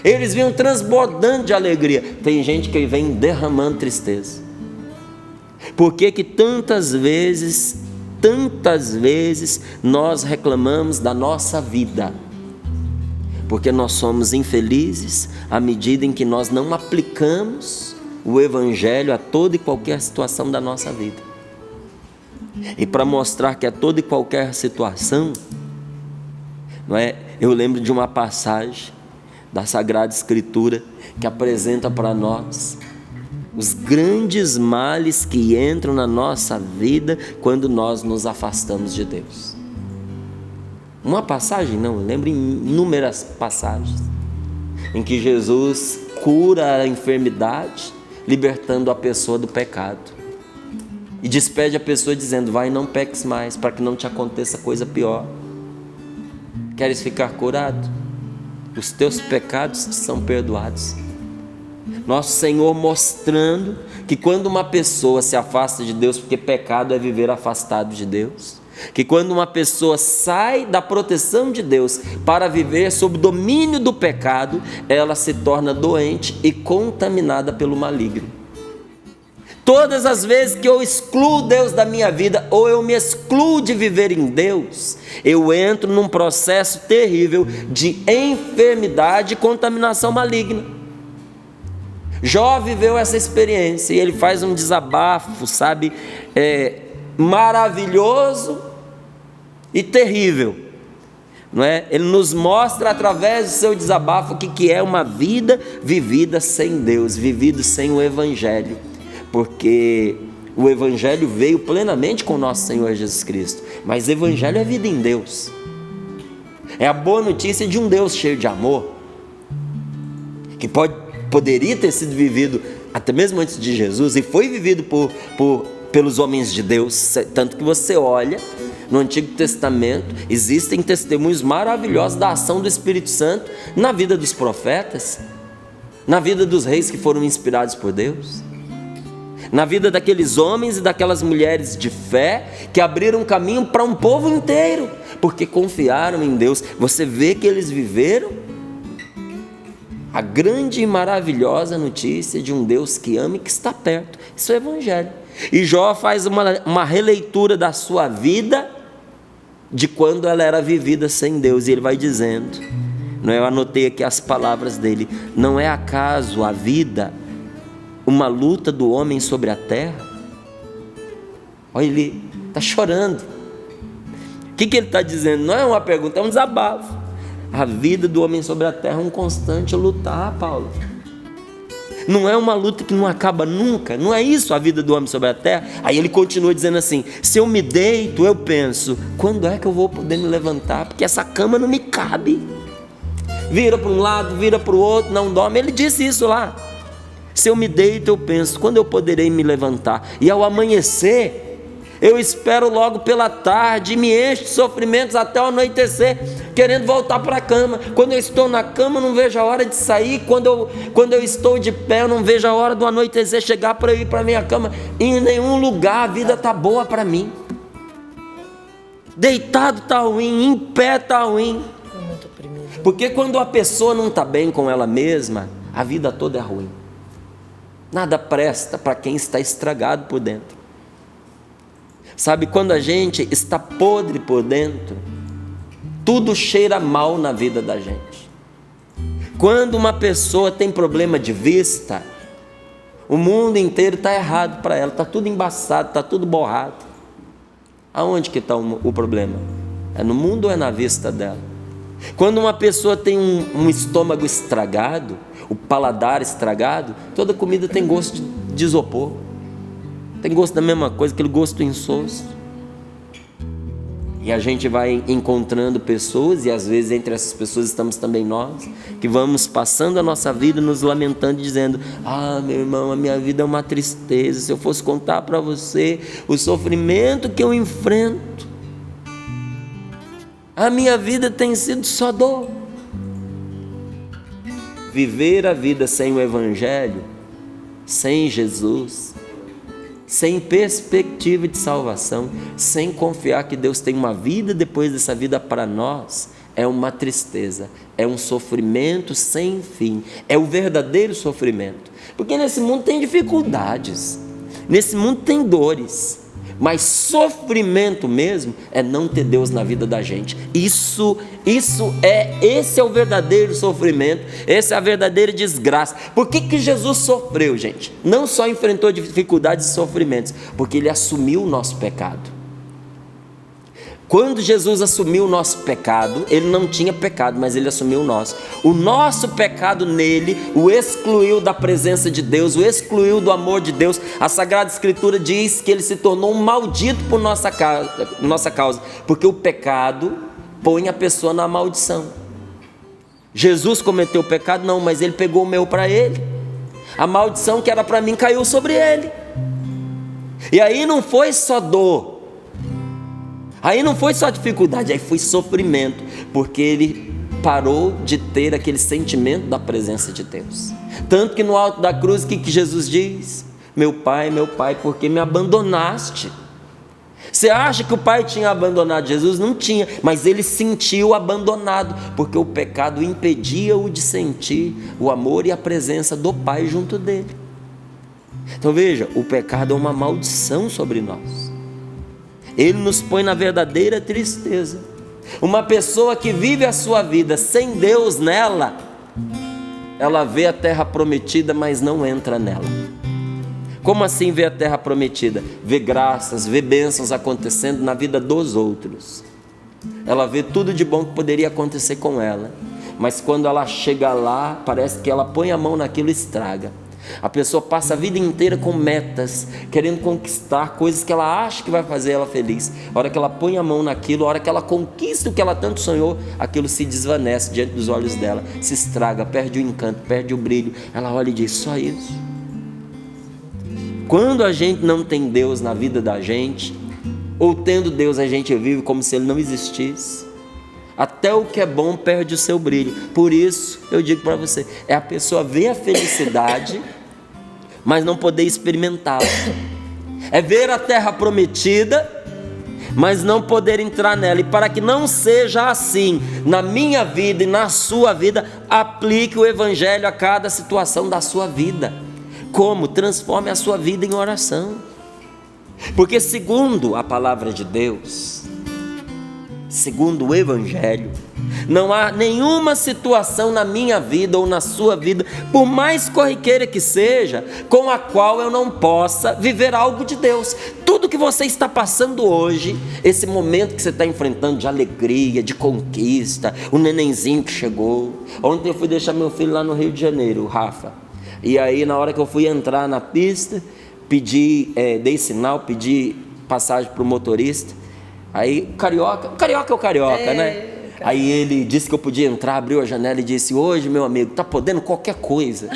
Eles vinham transbordando de alegria. Tem gente que vem derramando tristeza. Por que tantas vezes nós reclamamos da nossa vida? Porque nós somos infelizes à medida em que nós não aplicamos o evangelho a toda e qualquer situação da nossa vida. E para mostrar que a toda e qualquer situação, não é? Eu lembro de uma passagem da Sagrada Escritura que apresenta para nós os grandes males que entram na nossa vida quando nós nos afastamos de Deus. Uma passagem, não, eu lembro inúmeras passagens em que Jesus cura a enfermidade, libertando a pessoa do pecado, e despede a pessoa dizendo: vai, não peques mais, para que não te aconteça coisa pior. Queres ficar curado? Os teus pecados te são perdoados. Nosso Senhor mostrando que quando uma pessoa se afasta de Deus, porque pecado é viver afastado de Deus, que quando uma pessoa sai da proteção de Deus para viver sob o domínio do pecado, ela se torna doente e contaminada pelo maligno. Todas as vezes que eu excluo Deus da minha vida, ou eu me excluo de viver em Deus, eu entro num processo terrível de enfermidade e contaminação maligna. Jó viveu essa experiência e ele faz um desabafo, sabe, maravilhoso e terrível, não é? Ele nos mostra através do seu desabafo o que é uma vida vivida sem Deus, vivido sem o evangelho. Porque o evangelho veio plenamente com o nosso Senhor Jesus Cristo, mas o evangelho é vida em Deus, é a boa notícia de um Deus cheio de amor, que poderia ter sido vivido até mesmo antes de Jesus, e foi vivido pelos homens de Deus. Tanto que você olha no Antigo Testamento, existem testemunhos maravilhosos da ação do Espírito Santo na vida dos profetas, na vida dos reis que foram inspirados por Deus, na vida daqueles homens e daquelas mulheres de fé que abriram caminho para um povo inteiro, porque confiaram em Deus. Você vê que eles viveram A grande e maravilhosa notícia de um Deus que ama e que está perto. Isso é o Evangelho. E Jó faz uma releitura da sua vida, de quando ela era vivida sem Deus. E ele vai dizendo, eu anotei aqui as palavras dele: não é acaso a vida uma luta do homem sobre a terra? Olha, ele está chorando. O que ele está dizendo? Não é uma pergunta, é um desabafo. A vida do homem sobre a terra é um constante lutar, Paulo. Não é uma luta que não acaba nunca. Não é isso a vida do homem sobre a terra. Aí ele continua dizendo assim: se eu me deito, eu penso, quando é que eu vou poder me levantar? Porque essa cama não me cabe. Vira para um lado, vira para o outro, não dorme. Ele disse isso lá. Se eu me deito, eu penso, quando eu poderei me levantar? E ao amanhecer, eu espero logo pela tarde, e me encho de sofrimentos até o anoitecer, querendo voltar para a cama. Quando eu estou na cama, eu não vejo a hora de sair. Quando eu estou de pé, eu não vejo a hora do anoitecer chegar para eu ir para a minha cama. Em nenhum lugar a vida está boa para mim. Deitado está ruim, em pé está ruim. Porque quando a pessoa não está bem com ela mesma, a vida toda é ruim. Nada presta para quem está estragado por dentro. Sabe, quando a gente está podre por dentro, tudo cheira mal na vida da gente. Quando uma pessoa tem problema de vista, o mundo inteiro está errado para ela, está tudo embaçado, está tudo borrado. Aonde que está o problema? É no mundo ou é na vista dela? Quando uma pessoa tem um estômago estragado, o paladar estragado, toda comida tem gosto de isopor. Tem gosto da mesma coisa, aquele gosto insosso. E a gente vai encontrando pessoas, e às vezes entre essas pessoas estamos também nós, que vamos passando a nossa vida nos lamentando e dizendo: ah, meu irmão, a minha vida é uma tristeza. Se eu fosse contar para você o sofrimento que eu enfrento, a minha vida tem sido só dor. Viver a vida sem o Evangelho, sem Jesus, sem perspectiva de salvação, sem confiar que Deus tem uma vida depois dessa vida para nós, é uma tristeza, é um sofrimento sem fim, é o verdadeiro sofrimento. Porque nesse mundo tem dificuldades, nesse mundo tem dores, mas sofrimento mesmo é não ter Deus na vida da gente. Esse é o verdadeiro sofrimento, essa é a verdadeira desgraça. Por que Jesus sofreu, gente? Não só enfrentou dificuldades e sofrimentos, porque Ele assumiu o nosso pecado. Quando Jesus assumiu o nosso pecado, Ele não tinha pecado, mas Ele assumiu o nosso. O nosso pecado nele o excluiu da presença de Deus, o excluiu do amor de Deus. A Sagrada Escritura diz que Ele se tornou um maldito por nossa causa, porque o pecado põe a pessoa na maldição. Jesus cometeu o pecado? Não, mas Ele pegou o meu para Ele. A maldição que era para mim caiu sobre Ele. E aí não foi só dor, aí não foi só dificuldade, aí foi sofrimento, porque Ele parou de ter aquele sentimento da presença de Deus. Tanto que no alto da cruz, o que Jesus diz? Meu Pai, por que me abandonaste? Você acha que o Pai tinha abandonado Jesus? Não tinha, mas Ele sentiu abandonado, porque o pecado impedia-o de sentir o amor e a presença do Pai junto dele. Então veja, o pecado é uma maldição sobre nós. Ele nos põe na verdadeira tristeza. Uma pessoa que vive a sua vida sem Deus nela, ela vê a terra prometida, mas não entra nela. Como assim vê a terra prometida? Vê graças, vê bênçãos acontecendo na vida dos outros. Ela vê tudo de bom que poderia acontecer com ela, mas quando ela chega lá, parece que ela põe a mão naquilo e estraga. A pessoa passa a vida inteira com metas, querendo conquistar coisas que ela acha que vai fazer ela feliz. A hora que ela põe a mão naquilo, a hora que ela conquista o que ela tanto sonhou, aquilo se desvanece diante dos olhos dela, se estraga, perde o encanto, perde o brilho. Ela olha e diz: só isso? Quando a gente não tem Deus na vida da gente, ou tendo Deus a gente vive como se Ele não existisse. Até o que é bom perde o seu brilho. Por isso eu digo para você, é a pessoa ver a felicidade, mas não poder experimentá-la. É ver a terra prometida, mas não poder entrar nela. E para que não seja assim na minha vida e na sua vida, aplique o Evangelho a cada situação da sua vida. Como? Transforme a sua vida em oração. Porque segundo a palavra de Deus, segundo o Evangelho, não há nenhuma situação na minha vida ou na sua vida, por mais corriqueira que seja, com a qual eu não possa viver algo de Deus. Tudo que você está passando hoje, esse momento que você está enfrentando de alegria, de conquista, o nenenzinho que chegou. Ontem eu fui deixar meu filho lá no Rio de Janeiro, o Rafa. E aí na hora que eu fui entrar na pista, dei sinal, pedi passagem para o motorista. Aí o carioca é o carioca, né? Aí ele disse que eu podia entrar, abriu a janela e disse: hoje, meu amigo, tá podendo qualquer coisa.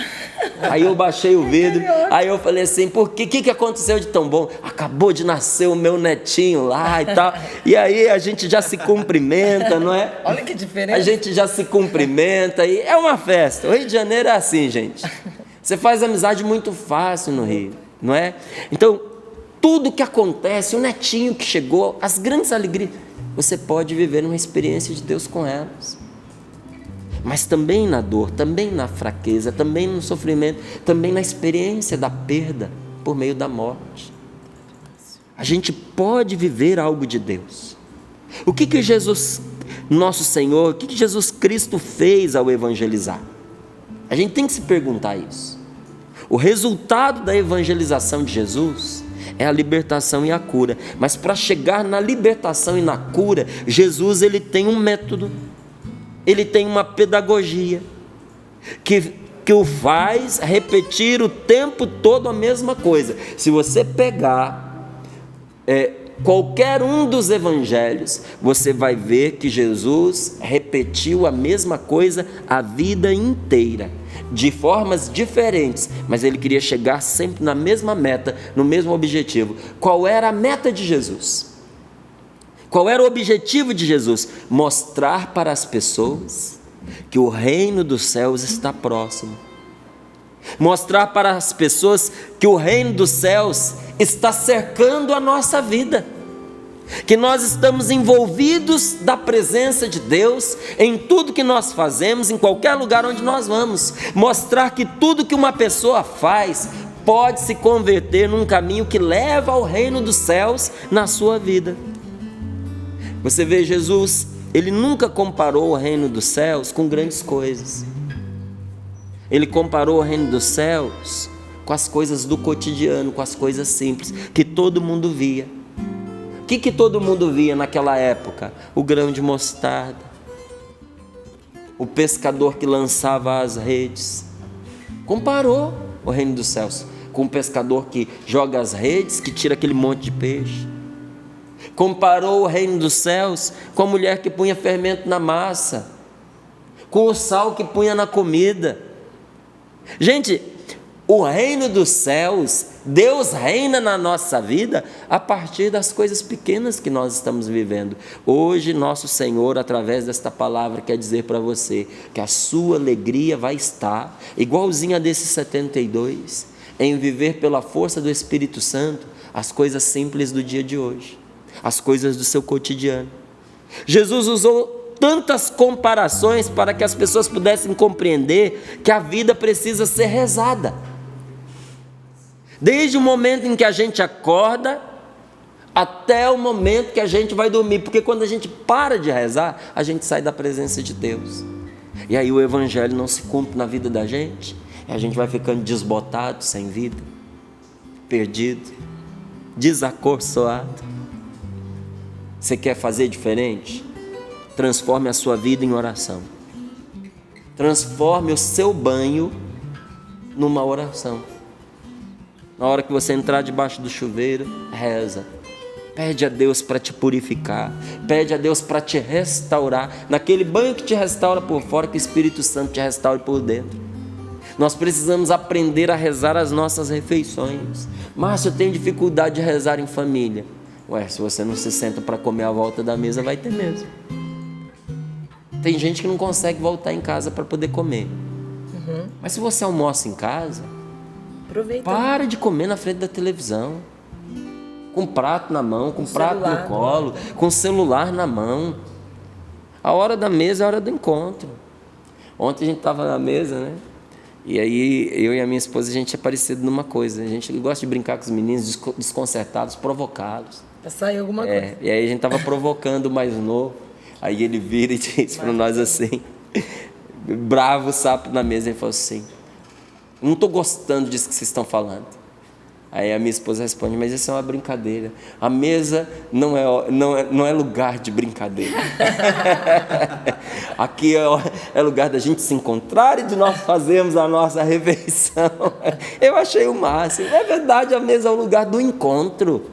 Aí eu baixei o vidro, aí eu falei assim: por que que aconteceu de tão bom? Acabou de nascer o meu netinho lá e tal. E aí a gente já se cumprimenta, não é? Olha que diferença. A gente já se cumprimenta e é uma festa. O Rio de Janeiro é assim, gente. Você faz amizade muito fácil no Rio, não é? Então, tudo que acontece, o netinho que chegou, as grandes alegrias, você pode viver uma experiência de Deus com elas. Mas também na dor, também na fraqueza, também no sofrimento, também na experiência da perda por meio da morte. A gente pode viver algo de Deus. O que Jesus, nosso Senhor, o que Jesus Cristo fez ao evangelizar? A gente tem que se perguntar isso. O resultado da evangelização de Jesus é a libertação e a cura. Mas para chegar na libertação e na cura, Jesus ele tem um método, ele tem uma pedagogia que o faz repetir o tempo todo a mesma coisa. Se você pegar qualquer um dos evangelhos, você vai ver que Jesus repetiu a mesma coisa a vida inteira, de formas diferentes, mas ele queria chegar sempre na mesma meta, no mesmo objetivo. Qual era a meta de Jesus? Qual era o objetivo de Jesus? Mostrar para as pessoas que o reino dos céus está próximo. Mostrar para as pessoas que o reino dos céus está cercando a nossa vida, que nós estamos envolvidos da presença de Deus em tudo que nós fazemos, em qualquer lugar onde nós vamos. Mostrar que tudo que uma pessoa faz pode se converter num caminho que leva ao reino dos céus na sua vida. Você vê, Jesus, ele nunca comparou o reino dos céus com grandes coisas. Ele comparou o reino dos céus com as coisas do cotidiano, com as coisas simples, que todo mundo via. O que todo mundo via naquela época? O grão de mostarda, o pescador que lançava as redes. Comparou o reino dos céus com o pescador que joga as redes, que tira aquele monte de peixe. Comparou o reino dos céus com a mulher que punha fermento na massa, com o sal que punha na comida. Gente, o reino dos céus, Deus reina na nossa vida a partir das coisas pequenas que nós estamos vivendo. Hoje, nosso Senhor, através desta palavra, quer dizer para você que a sua alegria vai estar, igualzinha desses 72, em viver pela força do Espírito Santo as coisas simples do dia de hoje, as coisas do seu cotidiano. Jesus usou tantas comparações para que as pessoas pudessem compreender que a vida precisa ser rezada. Desde o momento em que a gente acorda até o momento que a gente vai dormir, porque quando a gente para de rezar, a gente sai da presença de Deus. E aí o evangelho não se cumpre na vida da gente, e a gente vai ficando desbotado, sem vida, perdido, desacorçoado. Você quer fazer diferente? Transforme a sua vida em oração. Transforme o seu banho numa oração. Na hora que você entrar debaixo do chuveiro, reza. Pede a Deus para te purificar. Pede a Deus para te restaurar. Naquele banho que te restaura por fora, que o Espírito Santo te restaure por dentro. Nós precisamos aprender a rezar as nossas refeições. Márcio, eu tenho dificuldade de rezar em família. Ué, se você não se senta para comer à volta da mesa, vai ter mesmo. Tem gente que não consegue voltar em casa para poder comer. Mas se você almoça em casa, aproveita. Para de comer na frente da televisão. com prato na mão, com prato celular, no colo, com celular na mão. A hora da mesa é a hora do encontro. Ontem a gente estava na mesa, né? E aí eu e a minha esposa, a gente é parecido numa coisa. A gente gosta de brincar com os meninos desconcertados, provocá-los. Pra sair alguma coisa. E aí a gente estava provocando o mais novo. Aí ele vira e diz para nós assim, bravo, sapo na mesa, ele falou assim: não estou gostando disso que vocês estão falando. Aí a minha esposa responde: mas isso é uma brincadeira. A mesa não é lugar de brincadeira. Aqui é lugar da gente se encontrar e de nós fazermos a nossa refeição. Eu achei o máximo. É verdade, a mesa é o lugar do encontro.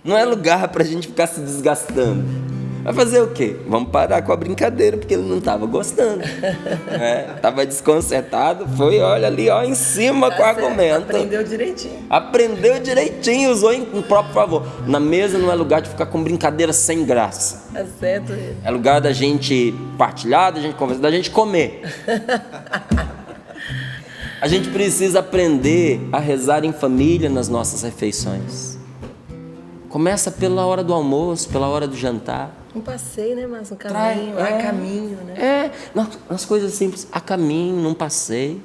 Não é lugar para a gente ficar se desgastando. Vai fazer o quê? Vamos parar com a brincadeira, porque ele não estava gostando. Estava desconcertado, foi, olha ali, ó, em cima com o argumento. Aprendeu direitinho, usou em próprio favor. Na mesa não é lugar de ficar com brincadeira sem graça. Tá certo. É lugar da gente partilhar, da gente conversar, da gente comer. A gente precisa aprender a rezar em família nas nossas refeições. Começa pela hora do almoço, pela hora do jantar. Um passeio, né, Márcio? Um caminho, a caminho, né? Nas coisas simples, a caminho, num passeio.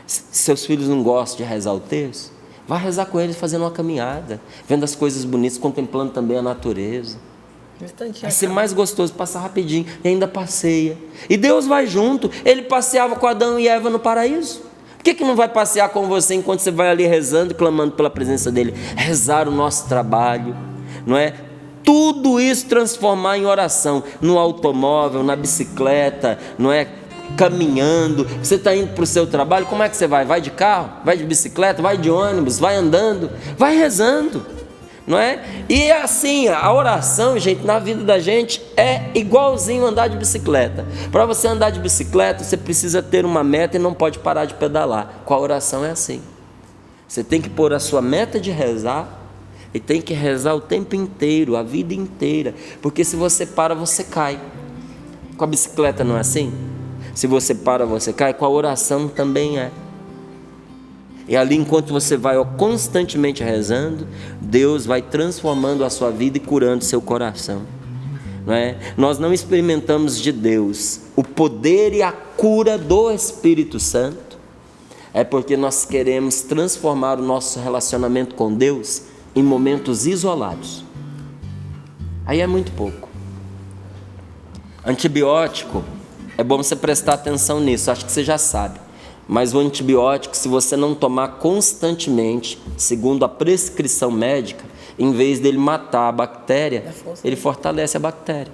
Se seus filhos não gostam de rezar o terço, vá rezar com eles fazendo uma caminhada, vendo as coisas bonitas, contemplando também a natureza. Vai ser mais gostoso, passar rapidinho e ainda passeia. E Deus vai junto. Ele passeava com Adão e Eva no paraíso. Por que não vai passear com você enquanto você vai ali rezando e clamando pela presença dele? Rezar o nosso trabalho, não é? Tudo isso transformar em oração, no automóvel, na bicicleta, não é? Caminhando. Você está indo para o seu trabalho, como é que você vai? Vai de carro? Vai de bicicleta? Vai de ônibus? Vai andando? Vai rezando, não é? E assim, a oração, gente, na vida da gente é igualzinho andar de bicicleta. Para você andar de bicicleta, você precisa ter uma meta e não pode parar de pedalar. Com a oração é assim. Você tem que pôr a sua meta de rezar e tem que rezar o tempo inteiro, a vida inteira. Porque se você para, você cai. Com a bicicleta não é assim? Se você para, você cai. Com a oração também é. E ali, enquanto você vai constantemente rezando, Deus vai transformando a sua vida e curando seu coração, não é? Nós não experimentamos de Deus o poder e a cura do Espírito Santo, é porque nós queremos transformar o nosso relacionamento com Deus em momentos isolados. Aí é muito pouco. Antibiótico, é bom você prestar atenção nisso, acho que você já sabe. Mas o antibiótico, se você não tomar constantemente, segundo a prescrição médica, em vez dele matar a bactéria, ele fortalece a bactéria,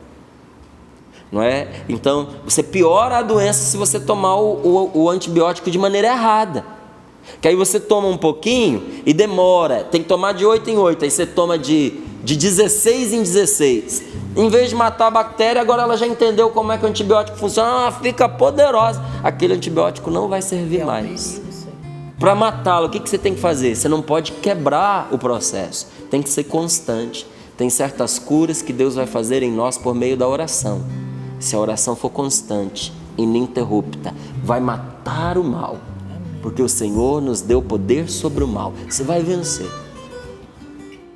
não é? Então, você piora a doença se você tomar o antibiótico de maneira errada. Que aí você toma um pouquinho e demora, tem que tomar de 8 em 8, aí você toma de 16 em 16. Em vez de matar a bactéria, agora ela já entendeu como é que o antibiótico funciona, fica poderosa. Aquele antibiótico não vai servir mais. Para matá-lo, o que você tem que fazer? Você não pode quebrar o processo, tem que ser constante. Tem certas curas que Deus vai fazer em nós por meio da oração. Se a oração for constante, ininterrupta, vai matar o mal. Porque o Senhor nos deu poder sobre o mal. Você vai vencer.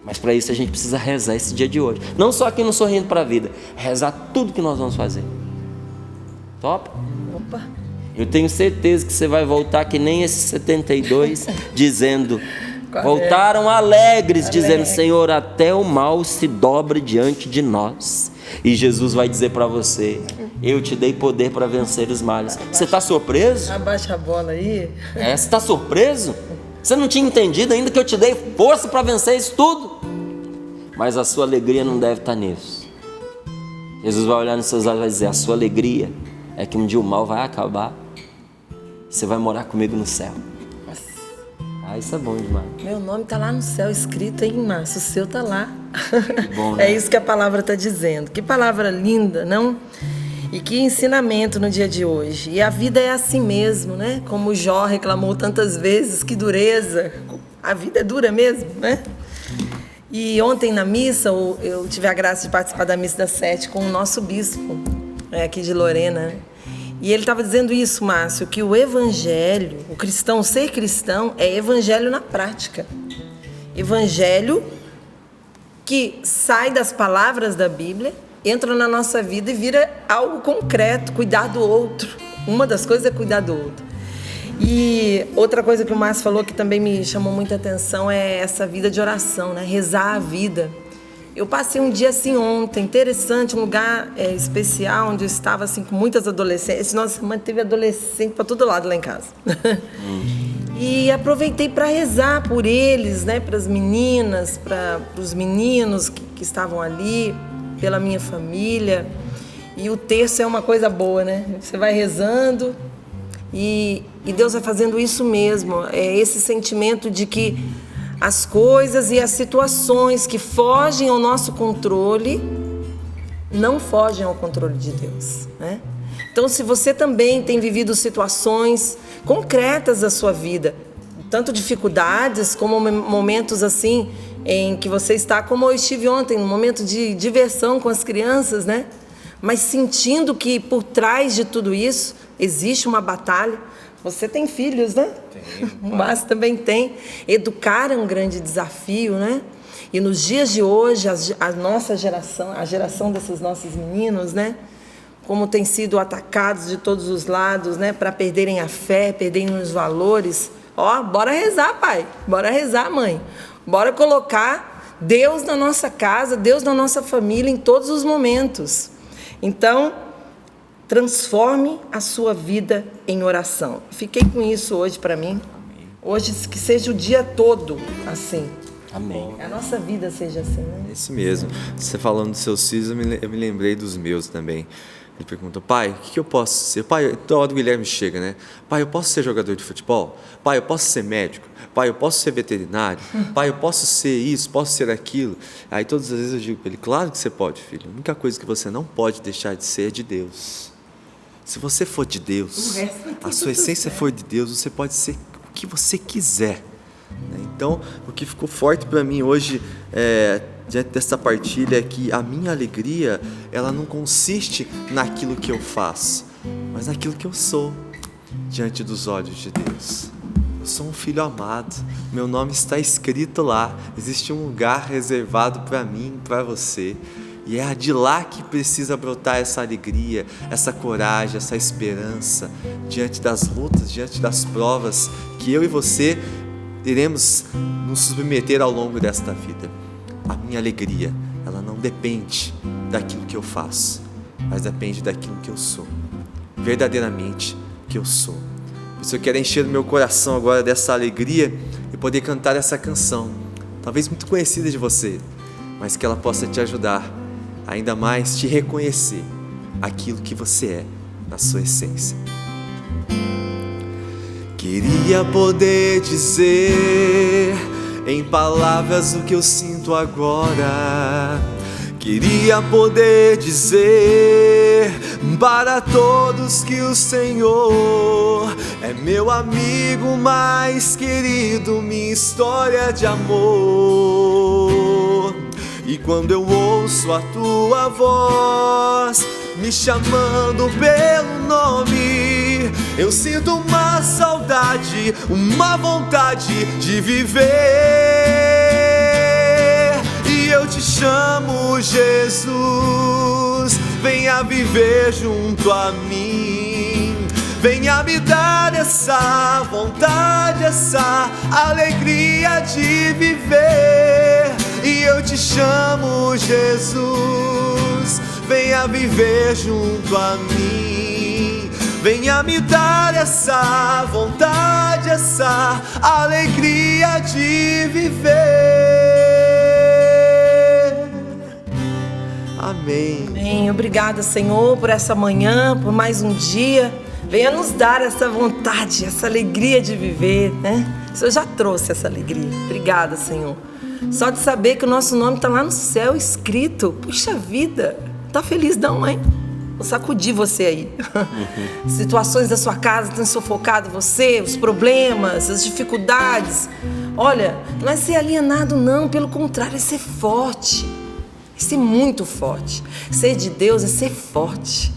Mas para isso a gente precisa rezar esse dia de hoje. Não só aqui no Sorrindo para a Vida. Rezar tudo que nós vamos fazer. Top? Opa! Eu tenho certeza que você vai voltar que nem esses 72 dizendo... Voltaram alegres, dizendo: Senhor, até o mal se dobra diante de nós. E Jesus vai dizer para você: eu te dei poder para vencer os males. Você está surpreso? Abaixa a bola aí. Você está surpreso? Você não tinha entendido ainda que eu te dei força para vencer isso tudo? Mas a sua alegria não deve estar nisso. Jesus vai olhar nos seus olhos e vai dizer: a sua alegria é que um dia o mal vai acabar. Você vai morar comigo no céu. Isso é bom demais. Meu nome está lá no céu escrito, hein, Márcio? O seu está lá. Bom, né? É isso que a palavra está dizendo. Que palavra linda, não? E que ensinamento no dia de hoje. E a vida é assim mesmo, né? Como o Jó reclamou tantas vezes, que dureza. A vida é dura mesmo, né? E ontem na missa, eu tive a graça de participar da missa das 7 com o nosso bispo, aqui de Lorena. E ele estava dizendo isso, Márcio, que o evangelho, o cristão, ser cristão, é evangelho na prática. Evangelho que sai das palavras da Bíblia, entra na nossa vida e vira algo concreto, cuidar do outro. Uma das coisas é cuidar do outro. E outra coisa que o Márcio falou que também me chamou muita atenção é essa vida de oração, né? Rezar a vida. Eu passei um dia assim ontem, interessante, um lugar especial, onde eu estava assim com muitas adolescentes. Nossa, manteve adolescente para todo lado lá em casa. E aproveitei para rezar por eles, né? Para as meninas, para os meninos que estavam ali, pela minha família. E o terço é uma coisa boa, né? Você vai rezando e Deus vai fazendo isso mesmo. É esse sentimento de que as coisas e as situações que fogem ao nosso controle não fogem ao controle de Deus, né? Então, se você também tem vivido situações concretas da sua vida, tanto dificuldades como momentos assim em que você está, como eu estive ontem, num momento de diversão com as crianças, né? Mas sentindo que por trás de tudo isso existe uma batalha. Você tem filhos, né? Tenho. O Márcio também tem. Educar é um grande desafio, né? E nos dias de hoje, a nossa geração, a geração desses nossos meninos, né? Como têm sido atacados de todos os lados, né? Para perderem a fé, perderem os valores. Ó, bora rezar, pai. Bora rezar, mãe. Bora colocar Deus na nossa casa, Deus na nossa família em todos os momentos. Então, transforme a sua vida em oração. Fiquei com isso hoje para mim. Amém. Hoje que seja o dia todo assim. Amém. A nossa vida seja assim, né? Isso mesmo. Você falando dos seus filhos, eu me lembrei dos meus também. Ele pergunta: pai, o que eu posso ser? Pai, toda hora o Guilherme chega, né? Pai, eu posso ser jogador de futebol? Pai, eu posso ser médico? Pai, eu posso ser veterinário? Pai, eu posso ser isso, posso ser aquilo? Aí todas as vezes eu digo para ele: claro que você pode, filho. A única coisa que você não pode deixar de ser é de Deus. Se você for de Deus, a sua essência for de Deus, você pode ser o que você quiser. Então, o que ficou forte para mim hoje, diante dessa partilha, é que a minha alegria, ela não consiste naquilo que eu faço, mas naquilo que eu sou, diante dos olhos de Deus. Eu sou um filho amado, meu nome está escrito lá, existe um lugar reservado para mim, para você. E é de lá que precisa brotar essa alegria, essa coragem, essa esperança, diante das lutas, diante das provas que eu e você iremos nos submeter ao longo desta vida. A minha alegria, ela não depende daquilo que eu faço, mas depende daquilo que eu sou, verdadeiramente que eu sou. Por isso eu quero encher o meu coração agora dessa alegria e poder cantar essa canção, talvez muito conhecida de você, mas que ela possa te ajudar ainda mais te reconhecer aquilo que você é na sua essência. Queria poder dizer em palavras o que eu sinto agora. Queria poder dizer para todos que o Senhor é meu amigo mais querido, minha história de amor. E quando eu ouço a tua voz me chamando pelo nome, eu sinto uma saudade, uma vontade de viver. E eu te chamo, Jesus, venha viver junto a mim. Venha me dar essa vontade, essa alegria de viver. E eu te chamo, Jesus, venha viver junto a mim. Venha me dar essa vontade, essa alegria de viver. Amém. Amém. Obrigada, Senhor, por essa manhã, por mais um dia. Venha nos dar essa vontade, essa alegria de viver, né? O Senhor já trouxe essa alegria. Obrigada, Senhor. Só de saber que o nosso nome está lá no céu escrito. Puxa vida, tá feliz não, mãe? Vou sacudir você aí. Situações da sua casa têm sufocado você, os problemas, as dificuldades. Olha, não é ser alienado não, pelo contrário, é ser forte. É ser muito forte. Ser de Deus é ser forte.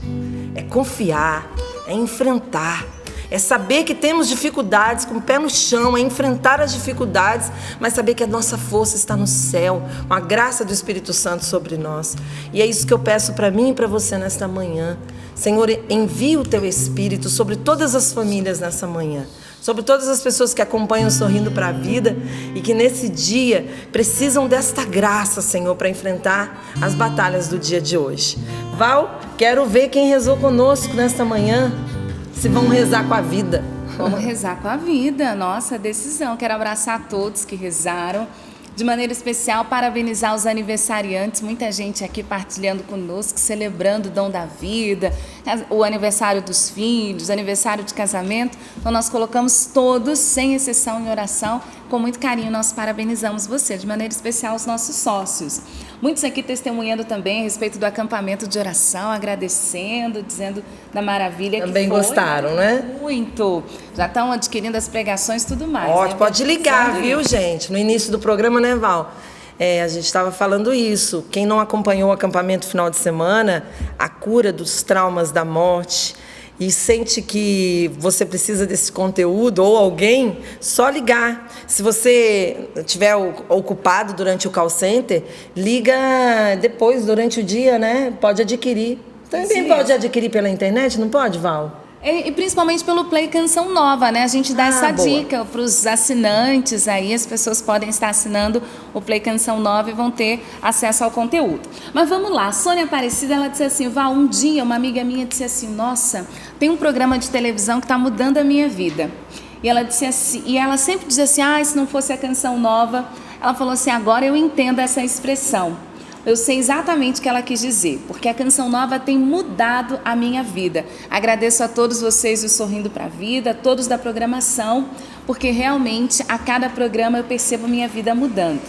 É confiar, é enfrentar, É saber que temos dificuldades, com o pé no chão, é enfrentar as dificuldades, mas saber que a nossa força está no céu, com a graça do Espírito Santo sobre nós. E é isso que eu peço para mim e para você nesta manhã. Senhor, envia o Teu Espírito sobre todas as famílias nessa manhã, sobre todas as pessoas que acompanham Sorrindo para a Vida e que nesse dia precisam desta graça, Senhor, para enfrentar as batalhas do dia de hoje. Val, quero ver quem rezou conosco nesta manhã, se vão rezar com a vida. Vamos rezar com a vida, nossa decisão. Quero abraçar todos que rezaram. De maneira especial, parabenizar os aniversariantes, muita gente aqui partilhando conosco, celebrando o dom da vida, o aniversário dos filhos, aniversário de casamento. Então, nós colocamos todos, sem exceção, em oração. Com muito carinho, nós parabenizamos você, de maneira especial os nossos sócios. Muitos aqui testemunhando também a respeito do acampamento de oração, agradecendo, dizendo da maravilha também que foi. Gostaram, né? Muito. Já estão adquirindo as pregações e tudo mais. Ótimo, né? pode ligar, viu, gente? No início do programa, né, Val? A gente estava falando isso. Quem não acompanhou o acampamento final de semana, a cura dos traumas da morte, e sente que você precisa desse conteúdo ou alguém, só ligar. Se você estiver ocupado durante o call center, liga depois, durante o dia, né? Pode adquirir. Também pode adquirir pela internet, não pode, Val? E principalmente pelo Play Canção Nova, né? A gente dá essa boa dica para os assinantes aí, as pessoas podem estar assinando o Play Canção Nova e vão ter acesso ao conteúdo. Mas vamos lá, a Sônia Aparecida, ela disse assim, Val, um dia uma amiga minha disse assim, nossa, tem um programa de televisão que está mudando a minha vida. E ela disse assim, e ela sempre diz assim, se não fosse a Canção Nova, ela falou assim, agora eu entendo essa expressão. Eu sei exatamente o que ela quis dizer, porque a Canção Nova tem mudado a minha vida. Agradeço a todos vocês do Sorrindo para a Vida, a todos da programação, porque realmente a cada programa eu percebo a minha vida mudando.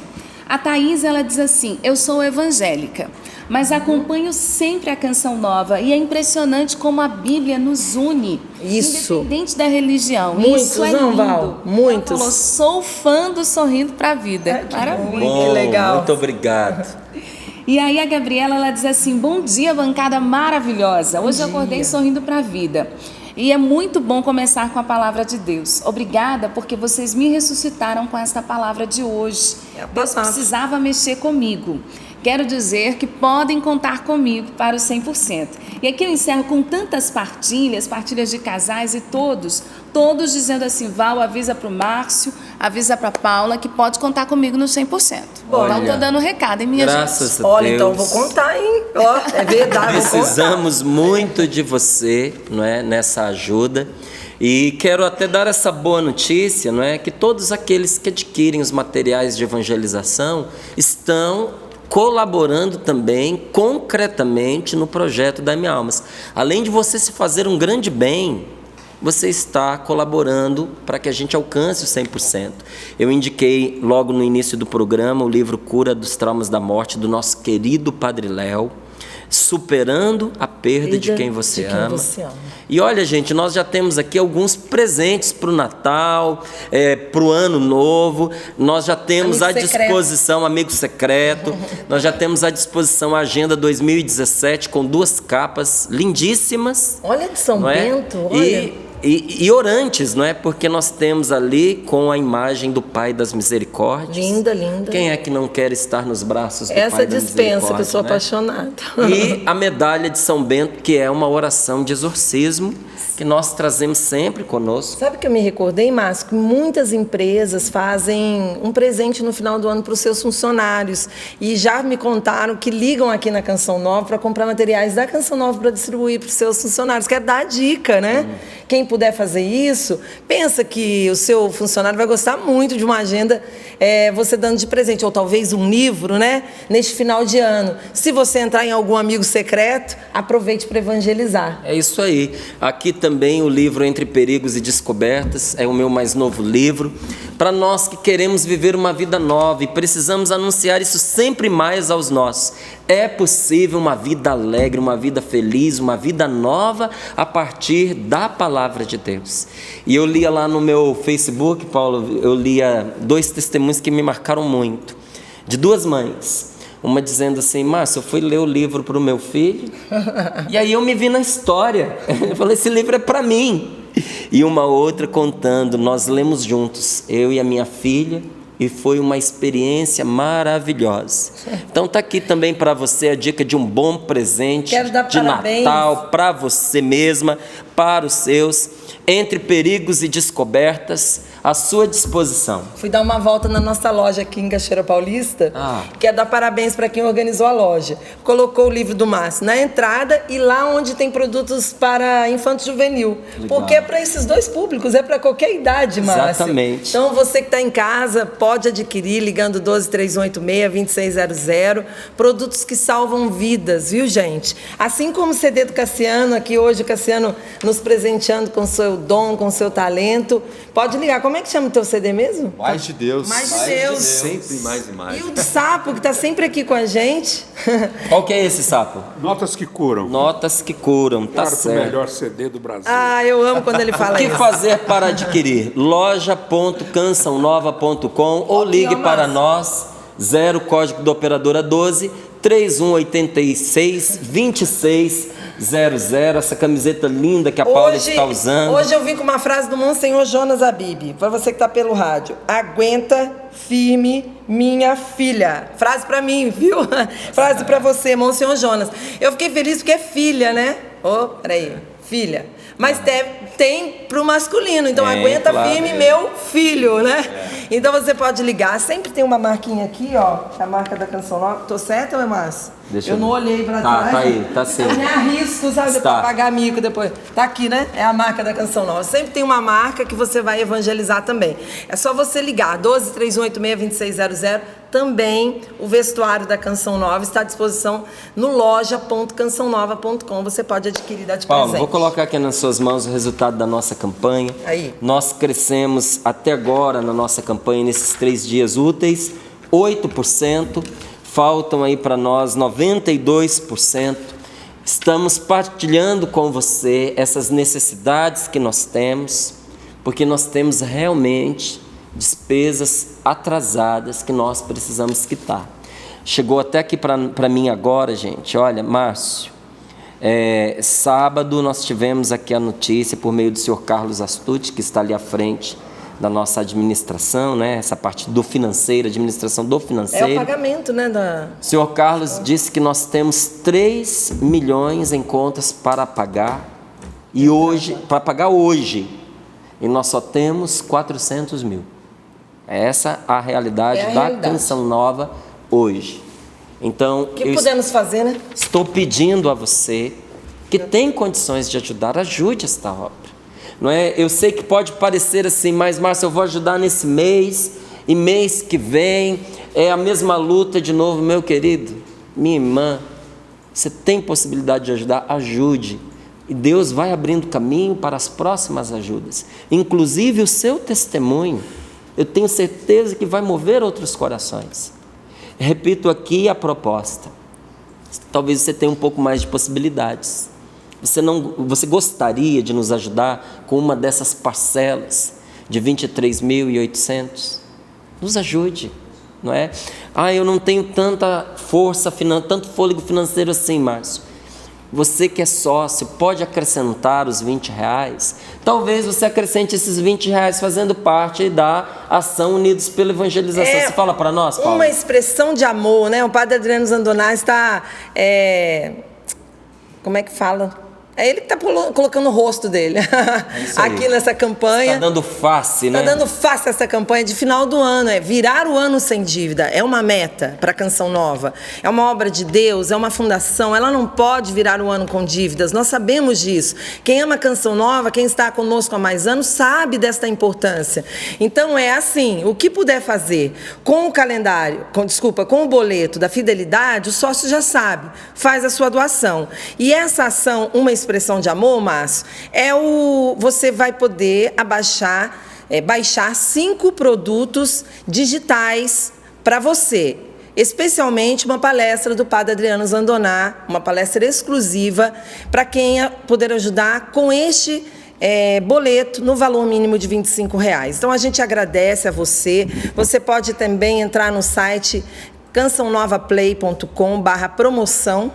A Thaís, ela diz assim, eu sou evangélica, mas acompanho sempre a Canção Nova e é impressionante como a Bíblia nos une, independente da religião. Muitos, isso é lindo. Val, muitos. Ela falou, sou fã do Sorrindo para a Vida. Maravilha. Que legal. Muito obrigado. E aí a Gabriela, ela diz assim, bom dia, bancada maravilhosa. Hoje eu acordei sorrindo para a vida. E é muito bom começar com a palavra de Deus. Obrigada porque vocês me ressuscitaram com essa palavra de hoje. Deus precisava mexer comigo. Quero dizer que podem contar comigo para o 100%. E aqui eu encerro com tantas partilhas de casais e todos dizendo assim, Val, avisa para o Márcio, avisa para a Paula que pode contar comigo no 100%. Então, estou dando recado, hein, minha graças gente? A Deus. Olha, então vou contar, hein? É verdade, precisamos muito de você, não é, nessa ajuda. E quero até dar essa boa notícia, não é, que todos aqueles que adquirem os materiais de evangelização estão colaborando também concretamente no projeto da Minha Almas. Além de você se fazer um grande bem, você está colaborando para que a gente alcance o 100%. Eu indiquei logo no início do programa o livro Cura dos Traumas da Morte, do nosso querido Padre Léo, Superando a Perda de Quem Você Ama. E olha, gente, nós já temos aqui alguns presentes para o Natal, para o Ano Novo. Nós já temos à disposição, Amigo Secreto. Nós já temos à disposição a Agenda 2017 com 2 capas lindíssimas. Olha, de São Bento, olha. E orantes, não é? Porque nós temos ali com a imagem do Pai das Misericórdias. Linda, linda. Quem é que não quer estar nos braços do Pai das Misericórdias? Essa dispensa, que eu sou apaixonada. E a medalha de São Bento, que é uma oração de exorcismo, que nós trazemos sempre conosco. Sabe que eu me recordei, Márcio, que muitas empresas fazem um presente no final do ano para os seus funcionários. E já me contaram que ligam aqui na Canção Nova para comprar materiais da Canção Nova para distribuir para os seus funcionários. Quer dar a dica, né? Quem puder fazer isso, pensa que o seu funcionário vai gostar muito de uma agenda, você dando de presente, ou talvez um livro, né? Neste final de ano. Se você entrar em algum amigo secreto, aproveite para evangelizar. É isso aí. Aqui também o livro Entre Perigos e Descobertas, é o meu mais novo livro. Para nós que queremos viver uma vida nova e precisamos anunciar isso sempre mais aos nossos. É possível uma vida alegre, uma vida feliz, uma vida nova a partir da palavra de Deus. E eu lia lá no meu Facebook, Paulo, eu lia 2 testemunhos que me marcaram muito, de 2 mães. Uma dizendo assim, Márcio, eu fui ler o livro para o meu filho, e aí eu me vi na história. Eu falei, esse livro é para mim. E uma outra contando, nós lemos juntos, eu e a minha filha, e foi uma experiência maravilhosa. Então tá aqui também para você a dica de um bom presente de Natal para você mesma, para os seus, entre perigos e descobertas, à sua disposição. Fui dar uma volta na nossa loja aqui em Cachoeira Paulista. Quero dar parabéns para quem organizou a loja. Colocou o livro do Márcio na entrada e lá onde tem produtos para infanto juvenil. Legal. Porque é para esses dois públicos, é para qualquer idade, Márcio. Exatamente. Então você que está em casa pode adquirir ligando 12-3186-2600. Produtos que salvam vidas, viu, gente? Assim como o CD do Cassiano, aqui hoje o Cassiano nos presenteando com o seu dom, com o seu talento. Pode ligar. Como é que chama o teu CD mesmo? Mais de Deus. Mais de Deus. Sempre mais e mais. E o do Sapo, que está sempre aqui com a gente. Qual que é esse, Sapo? Notas que curam. Notas que curam, tá certo. O melhor CD do Brasil. Eu amo quando ele fala isso. O que fazer para adquirir? loja.cançãonova.com ou ligue para nós, 0 código da operadora 12 3186 2600. Essa camiseta linda que a Paula está usando. Hoje eu vim com uma frase do Monsenhor Jonas Abib, para você que está pelo rádio. Aguenta firme, minha filha. Frase para mim, viu? Frase para você, Monsenhor Jonas. Eu fiquei feliz porque é filha, né? Peraí, filha. Mas tem pro masculino, então aguenta firme, meu filho, né? Então você pode ligar, sempre tem uma marquinha aqui, ó, a marca da Canção Nova. Tô certa, ou é Márcio? Deixa eu não olhei pra trás. Tá aí, tá sim. Eu me arrisco, sabe, pra pagar mico depois. Tá aqui, né? É a marca da Canção Nova. Sempre tem uma marca que você vai evangelizar também. É só você ligar, 12-3186-2600. Também o vestuário da Canção Nova está à disposição no loja.cançãonova.com. Você pode adquirir de Paulo, presente. vou colocar aqui nas suas mãos o resultado da nossa campanha. Aí. Nós crescemos até agora na nossa campanha, nesses 3 dias úteis, 8%. Faltam aí para nós 92%. Estamos partilhando com você essas necessidades que nós temos, porque nós temos realmente despesas atrasadas que nós precisamos quitar. Chegou até aqui para mim agora, gente. Olha, Márcio, sábado nós tivemos aqui a notícia por meio do senhor Carlos Astucci, que está ali à frente da nossa administração, né? Essa parte do financeiro, administração do financeiro. É o pagamento, né? O senhor Carlos disse que nós temos 3 milhões em contas para pagar, e hoje, para pagar hoje, e nós só temos 400 mil. Essa é a realidade da Canção Nova hoje. Então, o que podemos fazer, né? Estou pedindo a você que tem condições de ajudar, ajude esta obra. Não é? Eu sei que pode parecer assim, mas Márcio, eu vou ajudar nesse mês, e mês que vem é a mesma luta de novo, meu querido, minha irmã. Você tem possibilidade de ajudar, ajude. E Deus vai abrindo caminho para as próximas ajudas. Inclusive o seu testemunho, eu tenho certeza que vai mover outros corações. Repito aqui a proposta. Talvez você tenha um pouco mais de possibilidades. Você gostaria de nos ajudar com uma dessas parcelas de 23.800? Nos ajude, não é? Eu não tenho tanta força, tanto fôlego financeiro assim, Márcio. Você que é sócio pode acrescentar os R$20. Talvez você acrescente esses R$20 fazendo parte da ação Unidos pela Evangelização. Você fala para nós, Paulo? Uma expressão de amor, né? O padre Adriano Zandoná está... como é que fala? É ele que está colocando o rosto dele aqui nessa campanha. Está dando face, né? Está dando face a essa campanha de final do ano. É virar o ano sem dívida. É uma meta para a Canção Nova. É uma obra de Deus, é uma fundação. Ela não pode virar o ano com dívidas. Nós sabemos disso. Quem ama a Canção Nova, quem está conosco há mais anos, sabe desta importância. Então é assim, o que puder fazer com o calendário, com o boleto da fidelidade, o sócio já sabe. Faz a sua doação. E essa ação, uma expressão de amor, Márcio, você vai poder baixar 5 produtos digitais para você, especialmente uma palestra do padre Adriano Zandoná, uma palestra exclusiva para quem puder ajudar com este boleto no valor mínimo de R$25. Então a gente agradece a você. Você pode também entrar no site cançãonovaplay.com/promoção.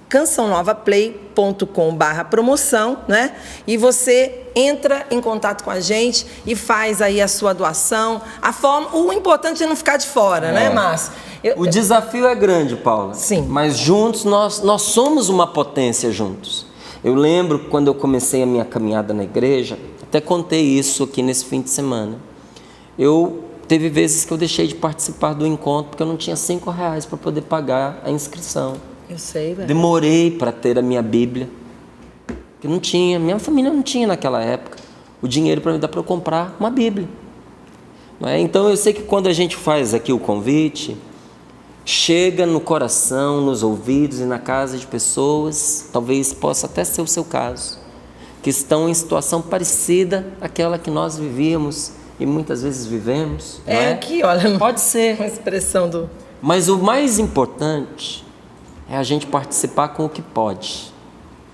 cançãonovaplay.com/promoção, né? E você entra em contato com a gente e faz aí a sua doação. O importante é não ficar de fora, né, Márcio? O desafio é grande, Paula. Sim. Mas juntos, nós somos uma potência juntos. Eu lembro quando eu comecei a minha caminhada na igreja, até contei isso aqui nesse fim de semana. Teve vezes que eu deixei de participar do encontro porque eu não tinha R$5 para poder pagar a inscrição. Eu sei, velho. Demorei para ter a minha Bíblia, que não tinha, minha família não tinha naquela época o dinheiro para me dar para eu comprar uma Bíblia. Não é? Então eu sei que quando a gente faz aqui o convite, chega no coração, nos ouvidos e na casa de pessoas, talvez possa até ser o seu caso, que estão em situação parecida àquela que nós vivíamos e muitas vezes vivemos. Não é? Aqui, olha, pode ser uma expressão do... Mas o mais importante é a gente participar com o que pode.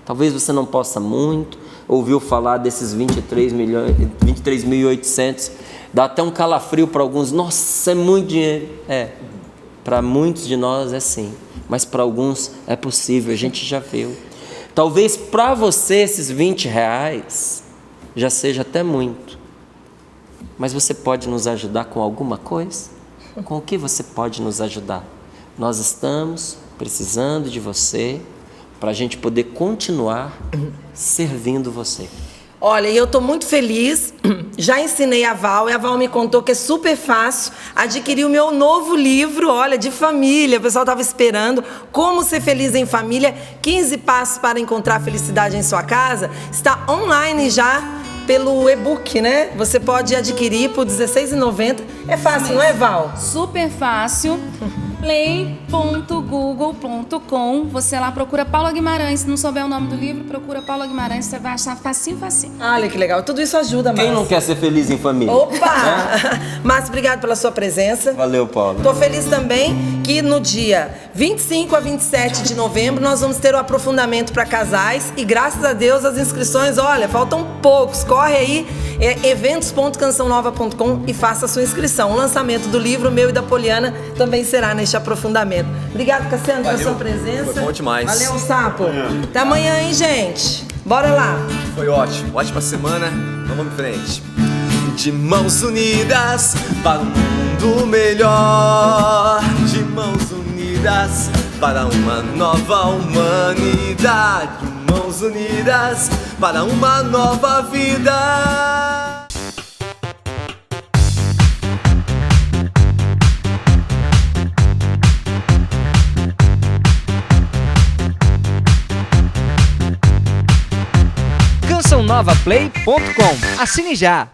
Talvez você não possa muito, ouviu falar desses 23.800, dá até um calafrio para alguns, nossa, é muito dinheiro. Para muitos de nós é sim, mas para alguns é possível, a gente já viu. Talvez para você esses R$20 já seja até muito, mas você pode nos ajudar com alguma coisa? Com o que você pode nos ajudar? Nós estamos precisando de você para a gente poder continuar servindo você. Olha, e eu estou muito feliz, já ensinei a Val, e a Val me contou que é super fácil adquirir o meu novo livro, olha, de família. O pessoal estava esperando, Como Ser Feliz em Família, 15 Passos para Encontrar a Felicidade em Sua Casa. Está online já pelo e-book, né? Você pode adquirir por R$16,90. É fácil, não é, Val? Super fácil. play.google.com. Você lá procura Paula Guimarães. Se não souber o nome do livro, procura Paula Guimarães. Você vai achar facinho. Olha que legal. Tudo isso ajuda, Márcio. Quem não quer ser feliz em família? Opa! Márcio, obrigado pela sua presença. Valeu, Paula. Estou feliz também que no dia 25 a 27 de novembro nós vamos ter o aprofundamento para casais e graças a Deus as inscrições, olha, faltam poucos. Corre aí, eventos.cançãonova.com e faça a sua inscrição. O lançamento do livro meu e da Poliana também será neste aprofundamento. Obrigado, Cassiano, pela sua presença. Foi bom demais. Valeu, Sapo. Até amanhã, hein, gente? Bora lá. Foi ótimo. Ótima semana. Vamos em frente. De mãos unidas para um mundo melhor. De mãos unidas para uma nova humanidade. De mãos unidas para uma nova vida. cançãonovaplay.com. Assine já!